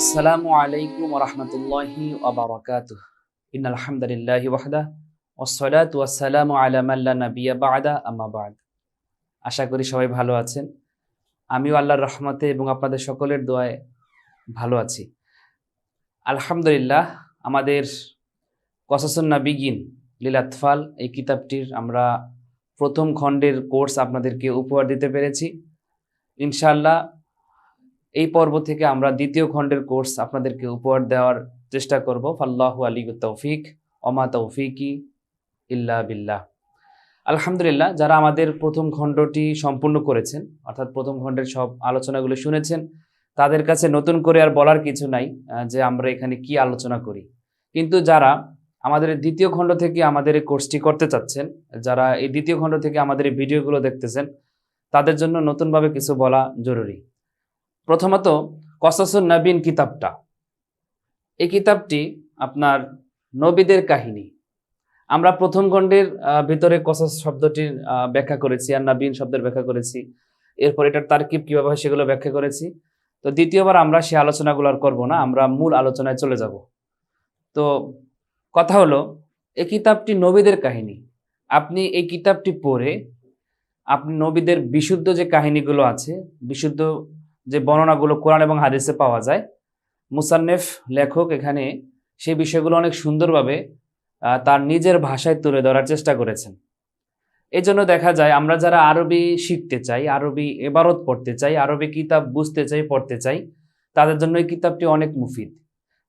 আসসালামু আলাইকুম ওয়া রাহমাতুল্লাহি ওয়া বারাকাতুহু। ইন্নাল হামদালিল্লাহি ওয়াহদাহু ওয়াসসালাতু ওয়াসসালামু আলা মান লা নাবিয়্যা বা'দা, আম্মা বা'দ। আশা করি সবাই ভালো আছেন। আমিও আল্লাহর রহমতে এবং আপনাদের সকলের দোয়ায় ভালো আছি। আলহামদুলিল্লাহ, আমাদের কসাসুন নাবিয়্যিন লিল আতফাল এই কিতাবটির আমরা প্রথম খণ্ডের কোর্স আপনাদেরকে উপহার দিতে পেরেছি। ইনশাআল্লাহ এই পর্ব থেকে আমরা দ্বিতীয় খণ্ডের কোর্স আপনাদেরকে উপহার দেওয়ার চেষ্টা করব। ফাল্লাহু আলিয়্যুত তৌফিক ওমা তৌফিকি ইল্লা বিল্লাহ। আলহামদুলিল্লাহ, যারা আমাদের প্রথম খণ্ডটি সম্পূর্ণ করেছেন, অর্থাৎ প্রথম খণ্ডের সব আলোচনাগুলো শুনেছেন, তাদের কাছে নতুন করে আর বলার কিছু নাই যে আমরা এখানে কি আলোচনা করি। কিন্তু যারা আমাদের দ্বিতীয় খণ্ড থেকে আমাদের এই কোর্সটি করতে চাচ্ছেন, যারা এই দ্বিতীয় খণ্ড থেকে আমাদের এই ভিডিওগুলো দেখতেছেন, তাদের জন্য নতুনভাবে কিছু বলা জরুরি। প্রথমত, কসাসুন নবীন কিতাবটা, এই কিতাবটি আপনার নবীদের কাহিনী। আমরা প্রথম খণ্ডের ভিতরে কসাস শব্দটির ব্যাখ্যা করেছি আর নবীন শব্দের ব্যাখ্যা করেছি, এরপর এটার তারকিব কিভাবে হয় সেগুলো ব্যাখ্যা করেছি। তো দ্বিতীয়বার আমরা সেই আলোচনাগুলো আর করবো না, আমরা মূল আলোচনায় চলে যাব। তো কথা হলো, এই কিতাবটি নবীদের কাহিনী। আপনি এই কিতাবটি পড়ে আপনি নবীদের বিশুদ্ধ যে কাহিনীগুলো আছে, বিশুদ্ধ যে বর্ণনাগুলো কোরআন এবং হাদিসে পাওয়া যায়, মুসান্নেফ লেখক এখানে সেই বিষয়গুলো অনেক সুন্দরভাবে তার নিজের ভাষায় তুলে ধরার চেষ্টা করেছেন। এই জন্য দেখা যায় আমরা যারা আরবি শিখতে চাই, আরবি ইবারত পড়তে চাই, আরবি কিতাব বুঝতে চাই, পড়তে চাই, তাদের জন্য এই কিতাবটি অনেক মুফিদ।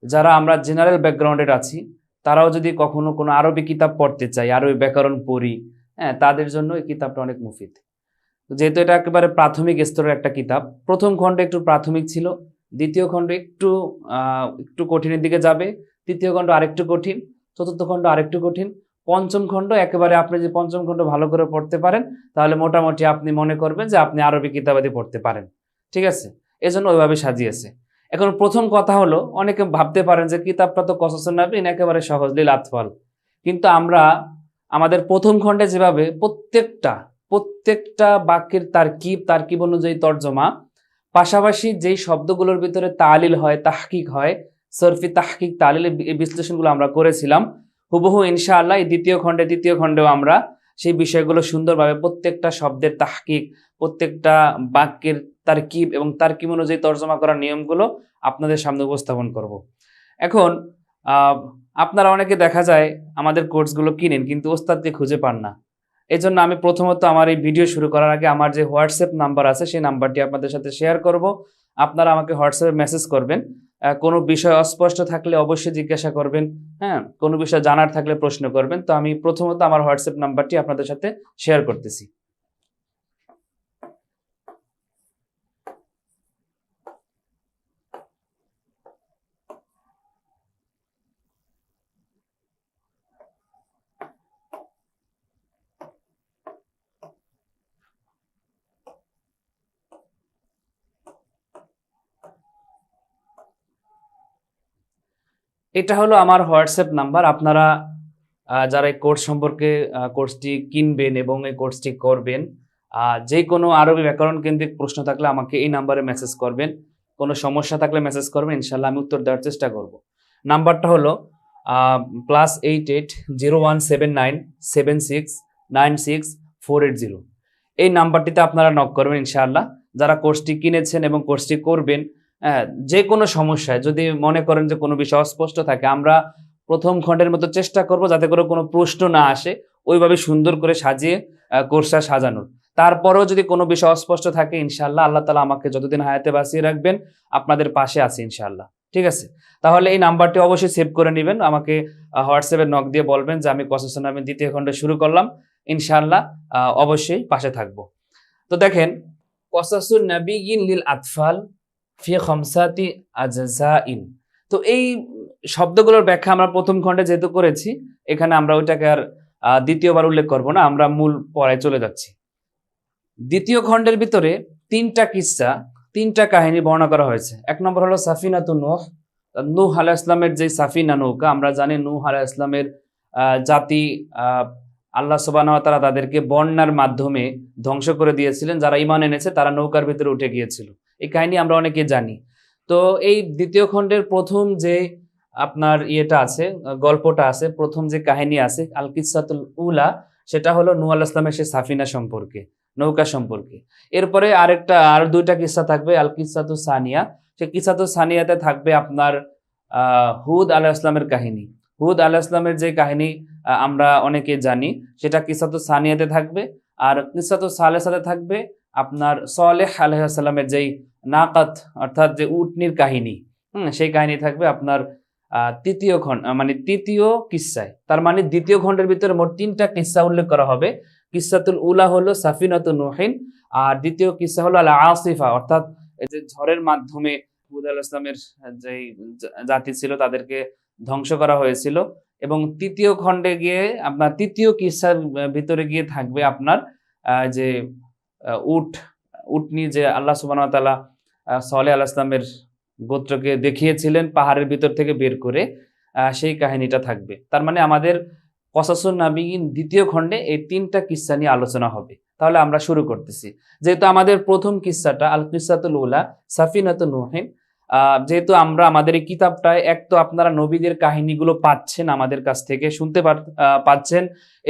যারা আমরা জেনারেল ব্যাকগ্রাউন্ডের আছি, তারাও যদি কখনো কোনো আরবি কিতাব পড়তে চাই, আরবি ব্যাকরণ পড়ি, তাদের জন্য এই কিতাবটা অনেক মুফিদ। যেহেতু এটা একেবারে প্রাথমিক স্তরের একটা কিতাব, প্রথম খণ্ডে একটু প্রাথমিক ছিল, দ্বিতীয় খণ্ড একটু কঠিনের দিকে যাবে, তৃতীয় খণ্ড আরেকটু কঠিন, চতুর্থ খণ্ড আরেকটু কঠিন, পঞ্চম খণ্ড একেবারে আপনি যে পঞ্চম খণ্ড ভালো করে পড়তে পারেন, তাহলে মোটামুটি আপনি মনে করবেন যে আপনি আরবি কিতাবাদি পড়তে পারেন। ঠিক আছে, এজন্য ওইভাবে সাজিয়েছে। এখন প্রথম কথা হলো, অনেকে ভাবতে পারেন যে কিতাবটা তো কসাসুন নবীন, একেবারে সহজ, লিল আতফাল। কিন্তু আমরা আমাদের প্রথম খণ্ডে যেভাবে প্রত্যেকটা বাক্যের তারকিব অনুযায়ী তর্জমা, পাশাপাশি যেই শব্দগুলোর ভিতরে তালিল হয়, তাহকিক হয়, সরফি তাহকিক তালিল, এই বিশ্লেষণগুলো আমরা করেছিলাম, হুবহু ইনশাআল্লাহ এই তৃতীয় খণ্ডেও আমরা সেই বিষয়গুলো সুন্দরভাবে প্রত্যেকটা শব্দের তাহকিক, প্রত্যেকটা বাক্যের তারকিব এবং তারকিব অনুযায়ী তর্জমা করার নিয়মগুলো আপনাদের সামনে উপস্থাপন করব। এখন আপনারা অনেকে দেখা যায় আমাদের কোর্সগুলো কিনেন কিন্তু ওস্তাদকে খুঁজে পান না। এই জন্য আমি প্রথমত আমার এই ভিডিও শুরু করার আগে আমার যে হোয়াটসঅ্যাপ নাম্বার আছে সেই নাম্বারটি আপনাদের সাথে শেয়ার করব। আপনারা আমাকে হোয়াটসঅ্যাপে মেসেজ করবেন। কোনো বিষয় অস্পষ্ট থাকলে অবশ্যই জিজ্ঞাসা করবেন, কোনো বিষয় জানার থাকলে প্রশ্ন করবেন। তো আমি প্রথমত আমার হোয়াটসঅ্যাপ নাম্বারটি আপনাদের সাথে শেয়ার করতেছি। এটা হলো আমার হোয়াটসঅ্যাপ নাম্বার। আপনারা যারা এই কোর্স সম্পর্কে কোর্সটি কিনবেন এবং এই কোর্সটি করবেন, যে কোনো আরবি ব্যাকরণ কেন্দ্রিক প্রশ্ন থাকলে আমাকে এই নাম্বারে মেসেজ করবেন। কোনো সমস্যা থাকলে মেসেজ করবেন, ইনশাল্লাহ আমি উত্তর দেওয়ার চেষ্টা করব। নাম্বারটা হলো +88 01797696 480। এই নাম্বারটিতে আপনারা নক করবেন ইনশাআল্লাহ। যারা কোর্সটি কিনেছেন এবং কোর্সটি করবেন, যে কোনো সমস্যায় যদি মনে করেন যে কোনো বিষয় অস্পষ্ট থাকে, আমরা প্রথম খণ্ডের মতো চেষ্টা করব যাতে করে কোনো প্রশ্ন না আসে, ওইভাবে সুন্দর করে সাজিয়ে কোর্সটা সাজানোর। তারপরেও যদি কোনো বিষয় অস্পষ্ট থাকে, ইনশাআল্লাহ আল্লাহ তাআলা আমাকে যতদিন হায়াতে বাঁচিয়ে রাখবেন আপনাদের পাশে আছি ইনশাআল্লাহ। ঠিক আছে, তাহলে এই নাম্বারটি অবশ্যই সেভ করে নেবেন। আমাকে হোয়াটসঅ্যাপে নক দিয়ে বলবেন যে আমি কসাসুন নবীন দ্বিতীয় খণ্ড শুরু করলাম, ইনশাআল্লাহ অবশ্যই পাশে থাকবো। তো দেখেন, কসাসুন নবিয়্যিন লিল আতফাল ফি খামসাতি আজজাইন। তো এই শব্দগুলোর ব্যাখ্যা আমরা প্রথম খণ্ডে যেহেতু করেছি, এখানে আমরা ওইটাকে আর দ্বিতীয়বার উল্লেখ করব না, আমরা মূল পড়ায় চলে যাচ্ছি। দ্বিতীয় খণ্ডের ভিতরে তিনটা কাহিনী বর্ণনা করা হয়েছে। এক নম্বর হলো সাফিনাতুন নূহ আলাইহিস সালামের যে সাফিনা নৌকা, আমরা জানি নূহ আলাইহিস সালামের জাতি আল্লাহ সুবহানাহু ওয়া তাআলা তাদেরকে বন্যার মাধ্যমে ধ্বংস করে দিয়েছিলেন। যারা ঈমান এনেছে তারা নৌকার ভিতরে উঠে গিয়েছিল। এই কাহিনী আমরা অনেকে জানি। তো এই দ্বিতীয় খণ্ডের প্রথম যে আপনার ইয়েটা আছে, গল্পটা আছে, প্রথম যে কাহিনী আছে আল কিসাতুল উলা, সেটা হলো নূহ আলাইহিস সালামের সেই সাফিনা সম্পর্কে, নৌকা সম্পর্কে। এরপরে আর দুইটা কিসসা থাকবে, আল কিসাতু সানিয়া। সেই কিসাতু সানিয়াতে থাকবে আপনার হুদ আলাইহিস সালামের কাহিনী। হুদ আলাইহিস সালামের যে কাহিনী আমরা অনেকে জানি, সেটা কিসাতু সানিয়াতে থাকবে। আর কিসাতু সালেসাতে থাকবে আপনার সালেহ আলাইহিস সালামের যেই নাকাত অর্থাৎ যে উটনির কাহিনী, সেই কাহিনী থাকবে আপনার তৃতীয় খণ্ড, মানে তৃতীয় কিস্সায়। তার মানে দ্বিতীয় খণ্ডের ভিতরে মোট 3টা কিস্সা উল্লেখ করা হবে। কিস্সাতুল উলা হলো সাফিনাতু নূহিন, আর দ্বিতীয় কিস্সা হলো আল আসিফা, অর্থাৎ এই যে ঝড়ের মাধ্যমে হুদ আলাইহিস সালামের যেই জাতি ছিল তাদেরকে ধ্বংস করা হয়েছিল। এবং তৃতীয় খণ্ডে গিয়ে আপনার তৃতীয় কিস্সার ভিতরে গিয়ে থাকবে আপনার যে উটনি যে আল্লাহ সুবহানাহু ওয়া তাআলা সালেহ আলাইহিস সালামের গোত্রকে দেখিয়েছিলেন পাহাড়ের ভিতর থেকে বের করে, সেই কাহিনীটা থাকবে। তার মানে আমাদের কসাসুন নাবিয়িন দ্বিতীয় খণ্ডে এই 3টা কিস্সা নিয়ে আলোচনা হবে। তাহলে আমরা শুরু করতেছি। যেহেতু আমাদের প্রথম কিস্সাটা আল কিসাতুল উলা সাফিনাতুন নূহিন, যেহেতু আমরা আমাদের এই কিতাবটায় এক তো আপনারা নবীদের কাহিনীগুলো পাচ্ছেন, আমাদের কাছ থেকে শুনতে পাচ্ছেন।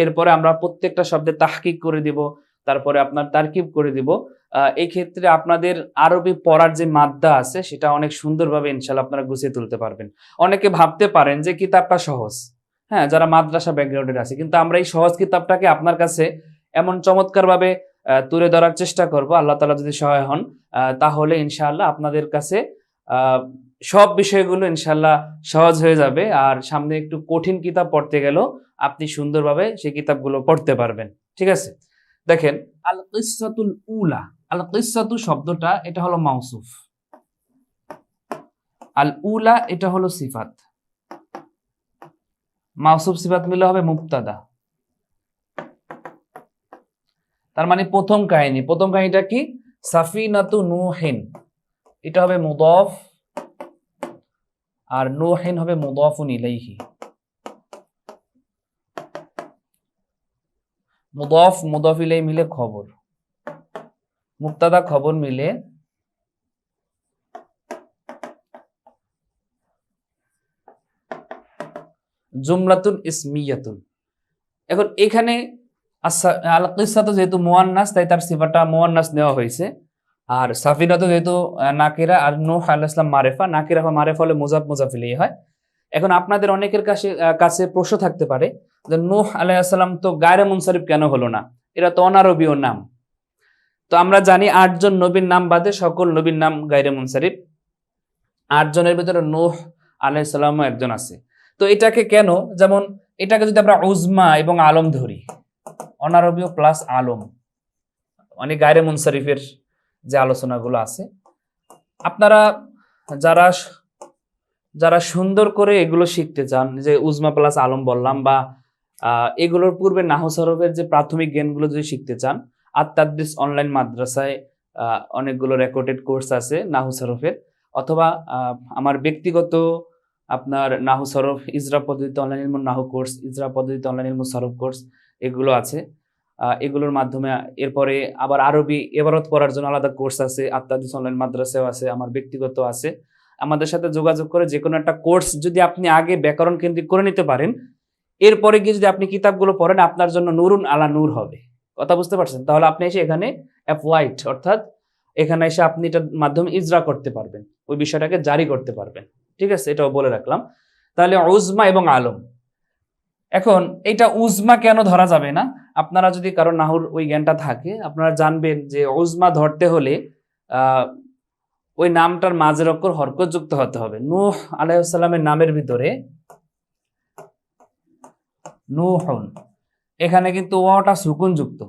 এরপরে আমরা প্রত্যেকটা শব্দে তাহকিক করে দিব, তারপরে আপনার তারকিব করে দিব। এই ক্ষেত্রে আপনাদের আরবি পড়ার যে মাদ্দা আছে সেটা অনেক সুন্দরভাবে ইনশাআল্লাহ আপনারা গুছিয়ে তুলতে পারবেন। অনেকে ভাবতে পারেন যে কিতাবটা সহজ, হ্যাঁ, যারা মাদ্রাসা ব্যাকগ্রাউন্ডের আছে, কিন্তু আমরা এই সহজ কিতাবটাকে আপনার কাছে এমন চমৎকারভাবে তুলে ধরার চেষ্টা করব, আল্লাহ তাআলা যদি সহায় হন, তাহলে ইনশাআল্লাহ আপনাদের কাছে সব বিষয়গুলো ইনশাআল্লাহ সহজ হয়ে যাবে। আর সামনে একটু কঠিন কিতাব পড়তে গেলেও আপনি সুন্দরভাবে সেই কিতাবগুলো পড়তে পারবেন। ঠিক আছে, দেখেন আল কিসাতুল উলা, আল কিসাতু শব্দটা এটা হলো মাউসুফ, আল উলা এটা হলো সিফাত, মাউসুফ সিফাত মিলে হবে মুবতাদা। তার মানে প্রথম কাহিনীটা কি? সাফিনাতু নূহিন, এটা হবে মুদাফ আর নূহিন হবে মুদাফুন ইলাইহি। মুদাফ মুদাফ ইলাইহি মিলে খবর, মুবতাদা খবর মিলে জুমলাতুন ইসমিয়াতুন। এখন এখানে আল কিসাতু যেহেতু মুয়ান্নাস, তাই তার সিফাটা মুয়ান্নাস নেওয়া হয়েছে। আর সাফিনাতু যেহেতু নাকিরা, আর নূহ আলাইহিস সালাম মারিফা, নাকিরা বা মারিফা হলে মুজাফ মুজাফ ইলাইহি হয়। এখন আপনাদের অনেকের কাছে প্রশ্ন থাকতে পারে যে নূহ আলাইহিস সালাম তো গায়রে মুনসারিফ কেন হলো না? এরা তো অনারবীয় নাম। তো আমরা জানি 8 জন নবীর নাম বাদে সকল নবীর নাম গায়রে মুনসারিফ। 8 জনের ভিতরে নূহ আলাইহিস সালামও একজন আছে। তো এটাকে কেন, যেমন এটাকে যদি আমরা উজমা এবং আলম ধরি, অনারবীয় প্লাস আলম, মানে গায়রে মুনসারিফের যে আলোচনাগুলো আছে, আপনারা যারা সুন্দর করে এগুলো শিখতে চান, যে উজমা প্লাস আলম বললাম, বা এগুলোর পূর্বে নাহু সরফের যে প্রাথমিক জ্ঞানগুলো যদি শিখতে চান, আত-তাদরিস অনলাইন মাদ্রাসায় অনেকগুলো রেকর্ডেড কোর্স আছে নাহু সরফের, অথবা আমার ব্যক্তিগত আপনার নাহু সরফ ইজরা পদ্ধতিতে অনলাইন ইলমুন নাহু কোর্স, ইজরা পদ্ধতিতে অনলাইন ইলমুন সরফ কোর্স, এগুলো আছে। এগুলোর মাধ্যমে এরপরে আবার আরবি এবারত পড়ার জন্য আলাদা কোর্স আছে, আত-তাদরিস অনলাইন মাদ্রাসাও আছে, আমার ব্যক্তিগত আছে। আমাদের সাথে যোগাযোগ করে যে কোনো একটা কোর্স যদি আপনি আগে ব্যাকরণ কেন্দ্রিক করে নিতে পারেন, এরপরে গিয়ে যদি আপনি কিতাবগুলো পড়েন, আপনার জন্য নূরুন আলা নূর হবে। কথা বুঝতে পারছেন? তাহলে আপনি এসে এখানে অ্যাপ্লাইড, অর্থাৎ এখানে এসে আপনি এটার মাধ্যমে ইজরা করতে পারবেন, ওই বিষয়টাকে জারি করতে পারবেন। ঠিক আছে, এটাও বলে রাখলাম। তাহলে উজমা এবং আলম। এখন এটা উজমা কেন ধরা যাবে না? আপনারা যদি কারো নাহুর ওই জ্ঞানটা থাকে, আপনারা জানবেন যে উজমা ধরতে হলে ওই নামটার মাঝের অক্ষর হরকত যুক্ত হতে হবে। নূহ আলাইহিস সালামের নামের ভিতরে নূহুন, এখানে কিন্তু ওয়াটা সুকুন যুক্ত,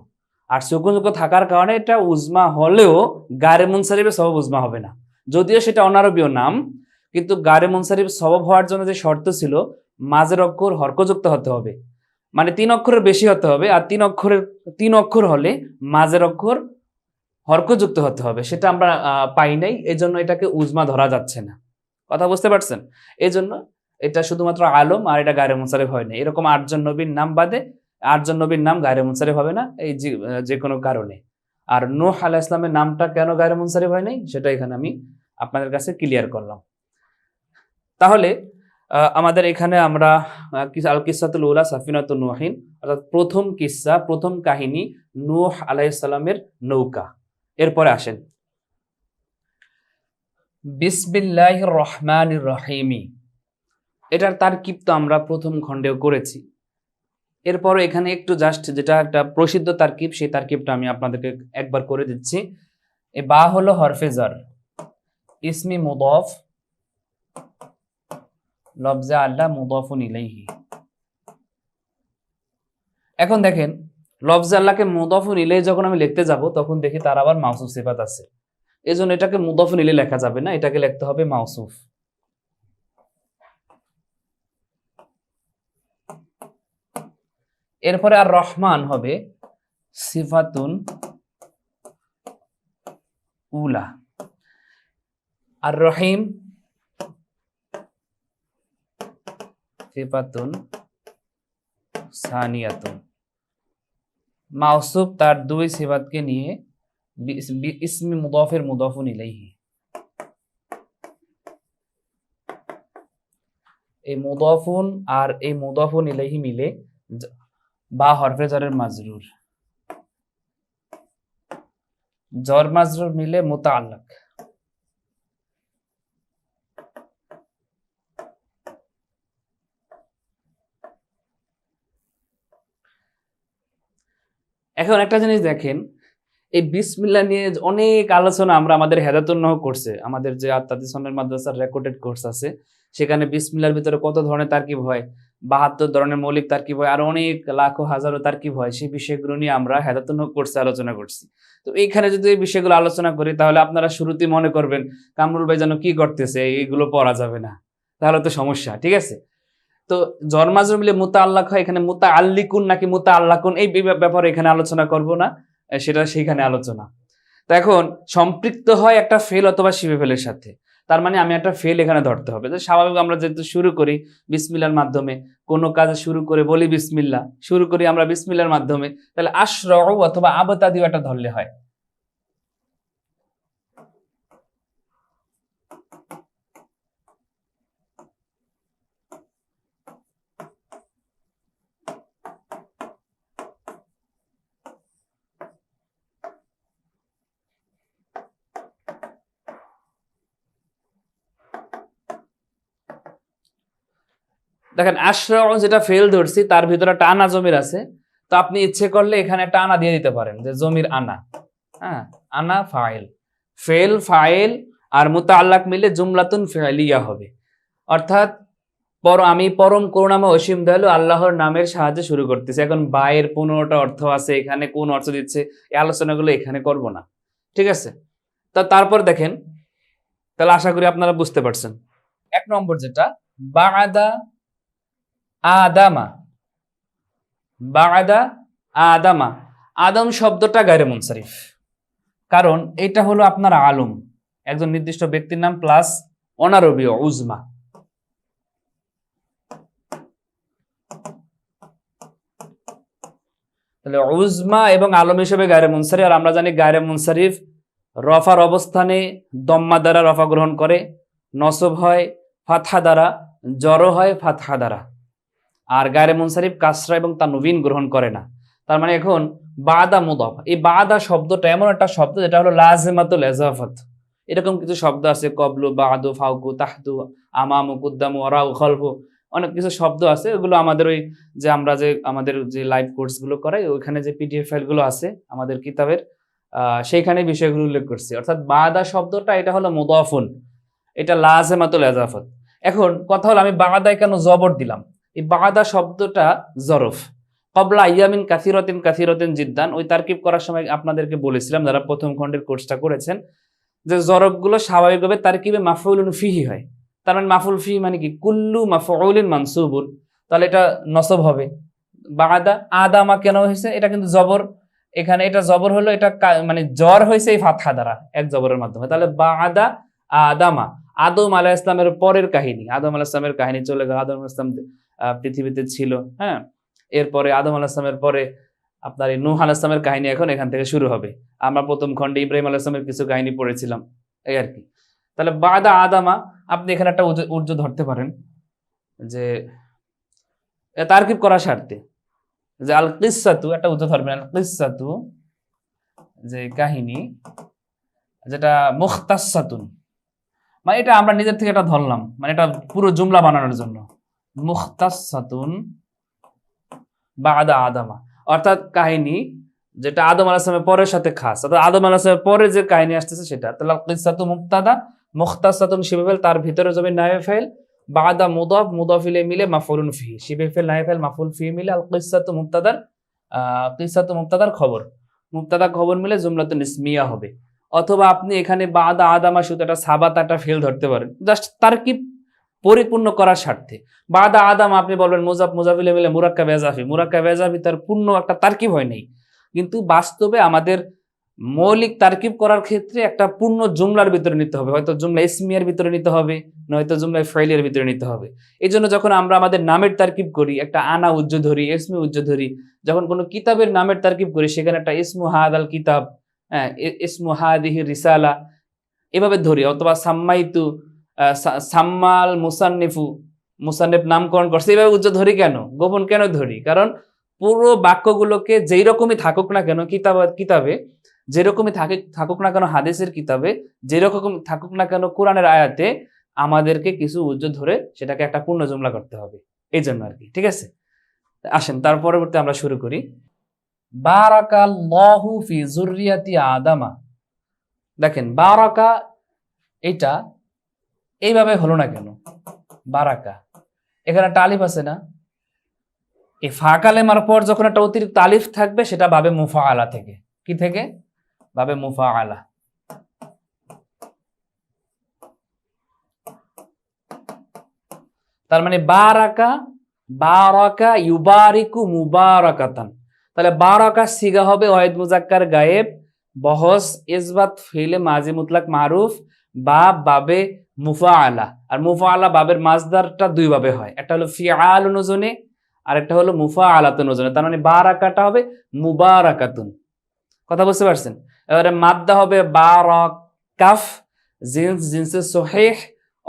আর সুকুন যুক্ত থাকার কারণে এটা উজমা হলেও গায়রে মুনসারিফের সবব উজমা হবে না। যদিও সেটা অনারবীয় নাম, কিন্তু গায়রে মুনসারিফ সবব হওয়ার জন্য যে শর্ত ছিল, মাঝের অক্ষর হরকতযুক্ত হতে হবে, মানে 3 অক্ষরের বেশি হতে হবে। আর 3 অক্ষর হলে মাঝের অক্ষর হরকতযুক্ত হতে হবে, সেটা আমরা পাই নাই, এজন্য এটাকে উজমা ধরা যাচ্ছে না। কথা বুঝতে পারছেন? এই জন্য এটা শুধুমাত্র আলম, আর এটা গায়রে মুনসারিফ হয় না। এরকম 8 জন নবীর নাম বাদে আটজন নবীর নাম গায়রে মুনসারিফ হবে না এই যে কোনো কারণে। আর নূহ আলাইহিস সালামের নামটা কেন গায়রে মুনসারিফ হয় নাই সেটা এখানে আমি আপনাদের কাছে ক্লিয়ার করলাম। তাহলে আমাদের এখানে আমরা আল কিসাতুল উলা সাফিনাতুন নূহিন, অর্থাৎ প্রথম কিসসা, প্রথম কাহিনী নূহ আলাইহিস সালামের নৌকা। এরপরে আসেন বিসমিল্লাহির রহমানির রহিমি, এটার তারকিব তো আমরা প্রথম খণ্ডেও করেছি। এরপরে এখানে একটু জাস্ট যেটা একটা প্রসিদ্ধ তারকিব, সেই তারকিবটা আমি আপনাদেরকে একবার করে দিচ্ছি। এ বা হলো হরফে জার, ইসমি মুদাফ, লফজে আল্লাহ মুদাফুন ইলাইহি। এখন দেখেন লফজে আল্লাহকে মুদাফুন ইলাইহি যখন আমি লিখতে যাব তখন দেখি তার আবার মাউসুফ সিফাত আছে, এজন্য এটাকে মুদাফুন ইলাইহি লেখা যাবে না, এটাকে লিখতে হবে মাউসুফ। এরপরে আর রহমান হবে সিফাতুন উলা, আর রহিম সিফাতুন সানিয়াতুন। মাউসুফ তার দুই সিফাতকে নিয়ে ইসমি মুদাফের মুদাফুন ইলাইহি, এই মুদাফুন আর এই মুদাফুন ইলাইহি মিলে বা হরফে জারের মাজরুর, জর মাজরুর মিলে মুতাআল্লাক। এখন একটা জিনিস দেখেন, এই বিসমিল্লাহ নিয়ে অনেক আলোচনা আমরা আমাদের হেদায়েতুন নহু করছে, আমাদের যে আত্মাদি সন্নের মাদ্রাসার রেকর্ডেড কোর্স আছে সেখানে বিসমিল্লাহর ভিতরে কত ধরনের তারকিব হয়, 72 ধরনের মৌলিক তারকিব হয়, আর অনেক লাখো হাজারো তারকিব হয়, সেই বিষয়গুলো নিয়ে আমরা হেদায়েতুন নহু কোর্সে আলোচনা করছি। তো এইখানে যদি এই বিষয়গুলো আলোচনা করি তাহলে আপনারা শুরুতেই মনে করবেন কামরুল ভাই যেন কি করতেছে, এইগুলো পড়া যাবে না, তাহলে তো সমস্যা। ঠিক আছে, তো জর মাজরুর মিলে মুতাআল্লাক হয়, এখানে মুতাআল্লিকুন নাকি মুতাআল্লাকুন এই ব্যাপারে এখানে আলোচনা করব না, সেটা সেইখানে আলোচনা। তো এখন সম্পৃক্ত হয় একটা ফেল অথবা শিবে ফেলের সাথে, তার মানে আমি একটা ফেল এখানে ধরতে হবে। যে স্বাভাবিক আমরা যেহেতু শুরু করি বিসমিল্লাহর মাধ্যমে, কোনো কাজে শুরু করে বলি বিসমিল্লাহ, শুরু করি আমরা বিসমিল্লাহর মাধ্যমে, তাহলে আশরাউ অথবা আবতাদিও একটা ধরলে হয়। দেখেন আশরাউ যেটা ফেল ধরছি তার ভিতরে একটা আনা জমির আছে, তো আপনি ইচ্ছে করলে এখানে একটা আনা দিয়ে দিতে পারেন, যে জমির আনা, হ্যাঁ, আনা ফাইল, ফেল ফাইল আর মুতাআল্লাক মিলে জুমলাতুন ফি'লিয়া হবে। অর্থাৎ আমি পরম করুণাময় অসীম দয়ালু আল্লাহর নামের সাহায্যে শুরু করতেছি। এখন বায়ের 15টা অর্থ আছে, এখানে কোন অর্থ দিচ্ছে এই আলোচনাগুলো এখানে করব না, ঠিক আছে। তারপর দেখেন, তাহলে আশা করি আপনারা বুঝতে পারছেন। 1 নম্বর যেটা বা'দা আদামা, বা'দা আদামা, আদম শব্দটা গায়রে মুনসারিফ, কারণ এটা হলো আপনার আলম, একজন নির্দিষ্ট ব্যক্তির নাম প্লাস অনারবীয় উজমা। তাহলে উজমা এবং আলম হিসেবে গায়রে মুনসারিফ। আর আমরা জানি গায়রে মুনসারিফ রফার অবস্থানে দম্মা দ্বারা রফা গ্রহণ করে, নসব হয় ফাতহা দ্বারা, জড়ো হয় ফাতহা দ্বারা। আর গায়রে মুনসারিফ কাসরা এবং তানউইন গ্রহণ করে না। তার মানে এখন বাদা মুদাফ, এই বাদা শব্দটা এমন একটা শব্দ যেটা হলো লাজিমাতুল ইজাফাত। এরকম কিছু শব্দ আছে, কবলু, বাদু, ফাউকু, তাহতু, আমামু, কুদ্দামু, ওয়ারাউ, খলফু, অনেক কিছু শব্দ আছে। ওগুলো আমাদের ওই যে আমরা যে আমাদের যে লাইভ কোর্সগুলো করাই ওইখানে যে পিডিএফ ফাইলগুলো আছে আমাদের কিতাবের, সেইখানে বিষয়গুলো উল্লেখ করছি। অর্থাৎ বাদা শব্দটা এটা হলো মুদাফুন, এটা লাজিমাতুল ইজাফাত। এখন কথা হলো আমি বাদায় কেন জবর দিলাম? এই বাদা শব্দটা জরফ, কবলা ইয়ামিন কাসিরাতিন কাসিরাতিন জিদ্দান, ওই তারকিব করার সময় আপনাদেরকে বলেছিলাম যারা প্রথম খণ্ডের কোর্সটা করেছেন, যে জরফগুলো স্বাভাবিকভাবে তারকিবে মাফউলুন ফিহি হয়। তার মানে মাফউল ফিহি মানে কি কুল্লু মাফউলিন মানসুবুন, তাহলে এটা নসব হবে। বাদা আদামা কেন হয়েছে? এটা কিন্তু জবর, এখানে এটা জবর হলো, এটা মানে জ্বর হয়েছে এই ফাতহা দ্বারা, এক জবরের মাধ্যমে। তাহলে বাদা আদামা, আদম আলাইহিস সালামের পরের কাহিনী, আদম আলাইহিস সালামের কাহিনী চলে গেল, আদম আলাইহিস সালাম পৃথিবীতে ছিল, হ্যাঁ, এরপরে আদম আলাইহিস সালামের পরে আপনার এই নূহ আলাইহিস সালামের কাহিনী এখন এখান থেকে শুরু হবে। আমরা প্রথম খণ্ডে ইব্রাহিম আলাইহিস সালামের কিছু কাহিনী পড়েছিলাম, এই আর কি। তাহলে বাদা আদামা, আপনি এখানে একটা উর্জু ধরতে পারেন যে তারকিব করার স্বার্থে, যে আল কিসসাতু, একটা উর্জু ধরবেন আল কিসসাতু, যে কাহিনী, যেটা মুখতাসাতুন, মানে এটা আমরা নিজের থেকে এটা ধরলাম, মানে এটা পুরো জুমলা বানানোর জন্য। মুখতাসাতুন বাদা আদামা, অর্থাৎ কাহিনী যেটা আদম আলাইহিস সালামের পরের সাথে খাস, অর্থাৎ আদম আলাইহিস সালামের পরে যে কাহিনী আসতেছে সেটা। তাহলে কিসসাতু মুবতাদা, মুখতাসাতুন শিবে ফেল, তার ভিতরে যাবে নায়েবে ফাইল, বাদা মুদাফ, মুদাফ ইলাইহি মিলে মাফউলুন ফিহি, শিবে ফেল নায়েবে ফাইল মাফউল ফিহি মিলে আল কিসসাতু মুবতাদার, কিসসাতু মুবতাদার খবর, মুবতাদা খবর মিলে জুমলাতুন ইসমিয়া হবে। অথবা আপনি এখানে বাদা আদামা শুধু একটা সাবাত একটা ফেল ধরতে পারেন, জাস্ট তারকিব পরিপূর্ণ করার স্বার্থে। বাদা আদাম আপনি বলবেন মুজাফ মুজাফ ইলাইহি মিলে মুরাক্কাব ইজাফি, মুরাক্কাব ইজাফি তার পূর্ণ একটা তারকিব হয় নাই, কিন্তু বাস্তবে আমাদের মৌলিক তারকিব করার ক্ষেত্রে একটা পূর্ণ জুমলার ভিতরে নিতে হবে, হয়তো জুমলা ইসমিয়ার ভিতরে নিতে হবে, নয়তো জুমলা ফাইলের ভিতরে নিতে হবে। এই জন্য যখন আমরা আমাদের নামের তারকিব করি, একটা আনা উজ্জ ধরি, ইসমে উজ্জ ধরি, যখন কোনো কিতাবের নামের তারকিব করি সেখানে একটা ইসমু হাদাল কিতাব, হ্যাঁ, ইসমু হাদিহি রিসালা এভাবে ধরি, অথবা সাম্মাইতু সাম্মাল মুসান্নিফু, মুসান্নিফ নামকরণ করছে, এইভাবে উজ্জ ধরি কেন, গোপন কেন ধরি? কারণ পুরো বাক্যগুলোকে যেই রকমই থাকুক না কেন কিতাবে, যেরকমই থাকুক না কেন হাদিসের কিতাবে, যেরকম থাকুক না কেন কোরআনের আয়াতে, আমাদেরকে কিছু উজ্জ ধরে সেটাকে একটা পূর্ণ জুমলা করতে হবে, এই জন্য আর কি। ঠিক আছে, আসেন তার পরবর্তী আমরা শুরু করি। বারাকাল্লাহু ফি যুররিয়াতি আদামা, দেখেন বারাকা এটা এইভাবে হলো না কেন? বারাকা, এখানে একটা আলিফ আছে না, এই ফাকালেমার পর যখন একটা অতিরিক্ত আলিফ থাকবে সেটা বাবে মুফাআলা থেকে, কি থেকে? বাবে মুফাআলা। তার মানে বারাকা, বারাকা ইউবারিকু মুবারাকাতান, তাহলে বারাকা সিগা হবে ওয়াহিদ মুজাক্কার গায়েব, বহস ইসবাত ফিলে মাজি মুতলাক মারুফ, বাবে মুফাআলা। আর মুফাআলা বাবের মাজদারটা দুই ভাবে হয়, একটা হলো ফিআলুন ওজনে আর একটা হলো মুফাআলাতুন ওজনে। তার মানে বারাকাটা হবে মুবারাকাতুন, কথা বুঝতে পারছেন? এবারে মাদ্দা হবে বারাকাফ, জিনসে সহিহ,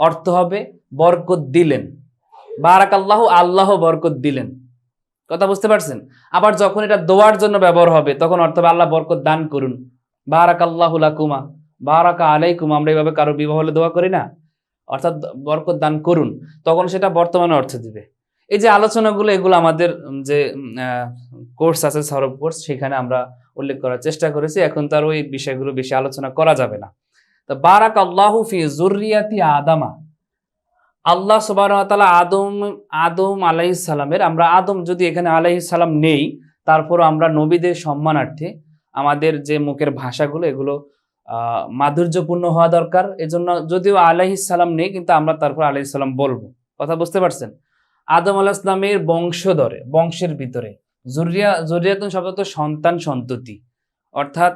অর্থ হবে বরকত দিলেন, বারাকাল্লাহু, আল্লাহ বরকত দিলেন, কথা বুঝতে পারছেন? আবার যখন এটা দোয়ার জন্য ব্যবহার হবে তখন অর্থ হবে আল্লাহ বরকত দান করুন, বারাকাল্লাহু লাকুমা, বারাকা আলাইকুম, আমরা এইভাবে কারো বিবাহ হলে দোয়া করি না, অর্থাৎ বরকত দান করুন, তখন সেটা বর্তমানে অর্থ দিবে। এই যে আলোচনাগুলো, এগুলো আমাদের যে কোর্স আছে সরব কোর্স, সেখানে আমরা উল্লেখ করার চেষ্টা করেছি, এখন তার ওই বিষয়গুলো বেশি আলোচনা করা যাবে না। তো বারাকাল্লাহু ফি যুররিয়াতি আদামা, আল্লাহ সুবহানাহু ওয়া তাআলা আদম আলাইহিস সালামের, আমরা আদম যদি এখানে আলাইহিস সালাম নেই, তারপর আমরা নবীদের সম্মানার্থে আমাদের যে মুখের ভাষাগুলো এগুলো মাধুর্যপূর্ণ হওয়া দরকার। এজন্য যদিও আলাইহিস সালাম নেই, কিন্তু আমরা তারপর আলাইহিস সালাম বলবো, কথা বুঝতে পারছেন? আদম আলাইহিস সালামের বংশধরে, বংশের ভিতরে, জুররিয়াতুন শব্দ তো সন্তান সন্ততি, অর্থাৎ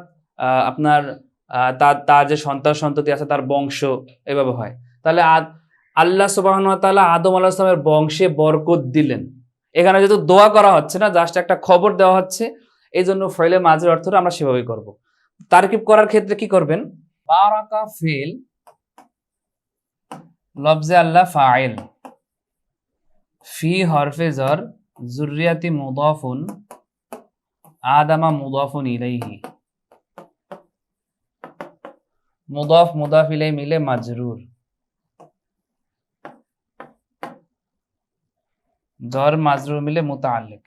আপনার তার যে সন্তান সন্ততি আছে তার বংশ, এভাবে হয়। তাহলে আল্লাহ সুবহানাহু ওয়া তাআলা আদম আলাইহিস সালামের বংশে বরকত দিলেন। এখানে যেহেতু দোয়া করা হচ্ছে না, জাস্ট একটা খবর দেওয়া হচ্ছে, এই জন্য ফাইলে মাঝের অর্থটা আমরা সেভাবেই করব। তারকিব করার ক্ষেত্রে কি করবেন? বারাকা ফিল লফজে আল্লাহ ফাইল, ফি হরফে জর, যুররিয়াতি মুদাফুন, আদামা মুদাফুন ইলাইহি, মুদাফ মুদাফ ইলাইহি মিলে মাজরুর, জর মাজরুর মিলে মুতাআল্লিক,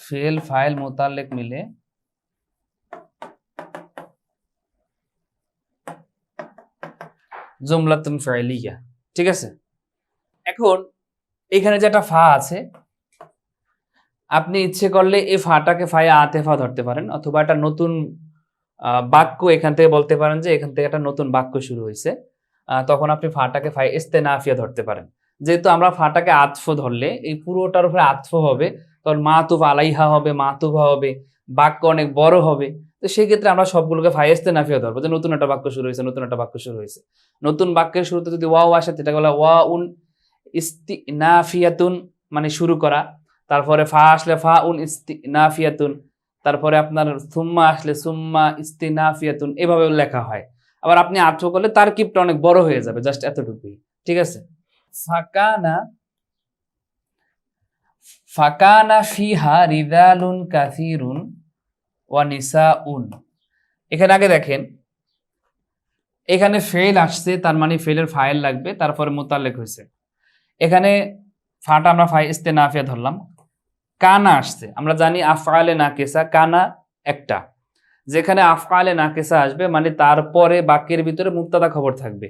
ফেল ফাইল মুতাআল্লিক মিলে জুমলাতুন ফাইলিয়া। ঠিক আছে, এখন এখানে যে একটা ফা আছে, আপনি ইচ্ছে করলে এই ফাটাকে ফায়ে আতেফা ধরতে পারেন, অথবা একটা নতুন বাক্য এখান থেকে বলতে পারেন যে এখান থেকে একটা নতুন বাক্য শুরু হয়েছে, তখন আপনি ফাটাকে ফায়ে ইস্তেনাফিয়া ধরতে পারেন। যেহেতু আমরা ফাটাকে আতফ ধরলে এই পুরোটার উপরে আতফ হবে, তখন মাতুফ আলাইহা হবে, মাতুফা হবে, বাক্য অনেক বড় হবে। তো সেই ক্ষেত্রে আমরা সবগুলোকে ফায়ে ইস্তেনাফিয়া ধরবো, যে নতুন একটা বাক্য শুরু হয়েছে, নতুন একটা বাক্য শুরু হয়েছে। নতুন বাক্যের শুরুতে যদি ওয়াও আসে, যেটা বলা ওয়া উন, ইস্তিনাফিয়াতুন মানে শুরু করা, তারপরে ফা আসলে ফা উন ইস্তিনাফিয়াতুন, তারপরে আপনার সুম্মা আসলে সুম্মা ইস্তিনাফিয়াতুন, এভাবে লেখা হয়। আবার আপনি আত্ম করলে তারকিবটা অনেক বড় হয়ে যাবে, জাস্ট এতটুকুই, ঠিক আছে। ফাকানা ফাকানা ফিহা রিজালুন কাসিরুন ওয়া নিসাউন। এখানে আগে দেখেন, এখানে ফেল আসছে, তার মানে ফেলের ফাইল লাগবে, তারপরে মুতাল্লিক হয়েছে। এখানে ফাটা আমরা ফাই ইস্তেনাফিয়া ধরলাম। কানা আসছে, আমরা জানি আফআলে নাকিসা কানা একটা, যেখানে আফআলে নাকিসা আসবে মানে তারপরে বাক্যের ভিতরে মুবতাদা খবর থাকবে।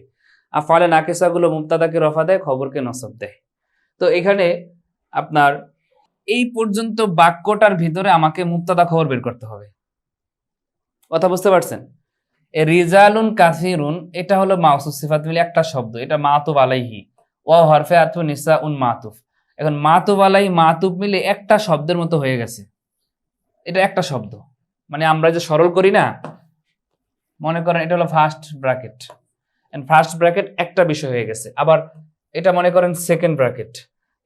আফআলে নাকিসা গুলো মুবতাদাকে রফা দেয়, খবরকে নসব দেয়। তো এখানে আপনার এই পর্যন্ত বাক্যটার ভিতরে আমাকে মুবতাদা খবর বের করতে হবে। কথা বুঝতে পারছেন? রিজালুন কাসিরুন এটা হলো মাউসুফ সিফাত মিলে একটা শব্দ, এটা মাতুব আলাইহি, ওয়া হরফে আতফ নিসাউন মাতুফ। এখন মাতুব আলাইহি মাতুব মিলে একটা শব্দের মতো হয়ে গেছে, এটা একটা শব্দ। মানে আমরা যে সরল করি না, মনে করেন এটা হলো first bracket, and first bracket একটা বিষয় হয়ে গেছে। আবার এটা মনে করেন সেকেন্ড ব্র্যাকেট,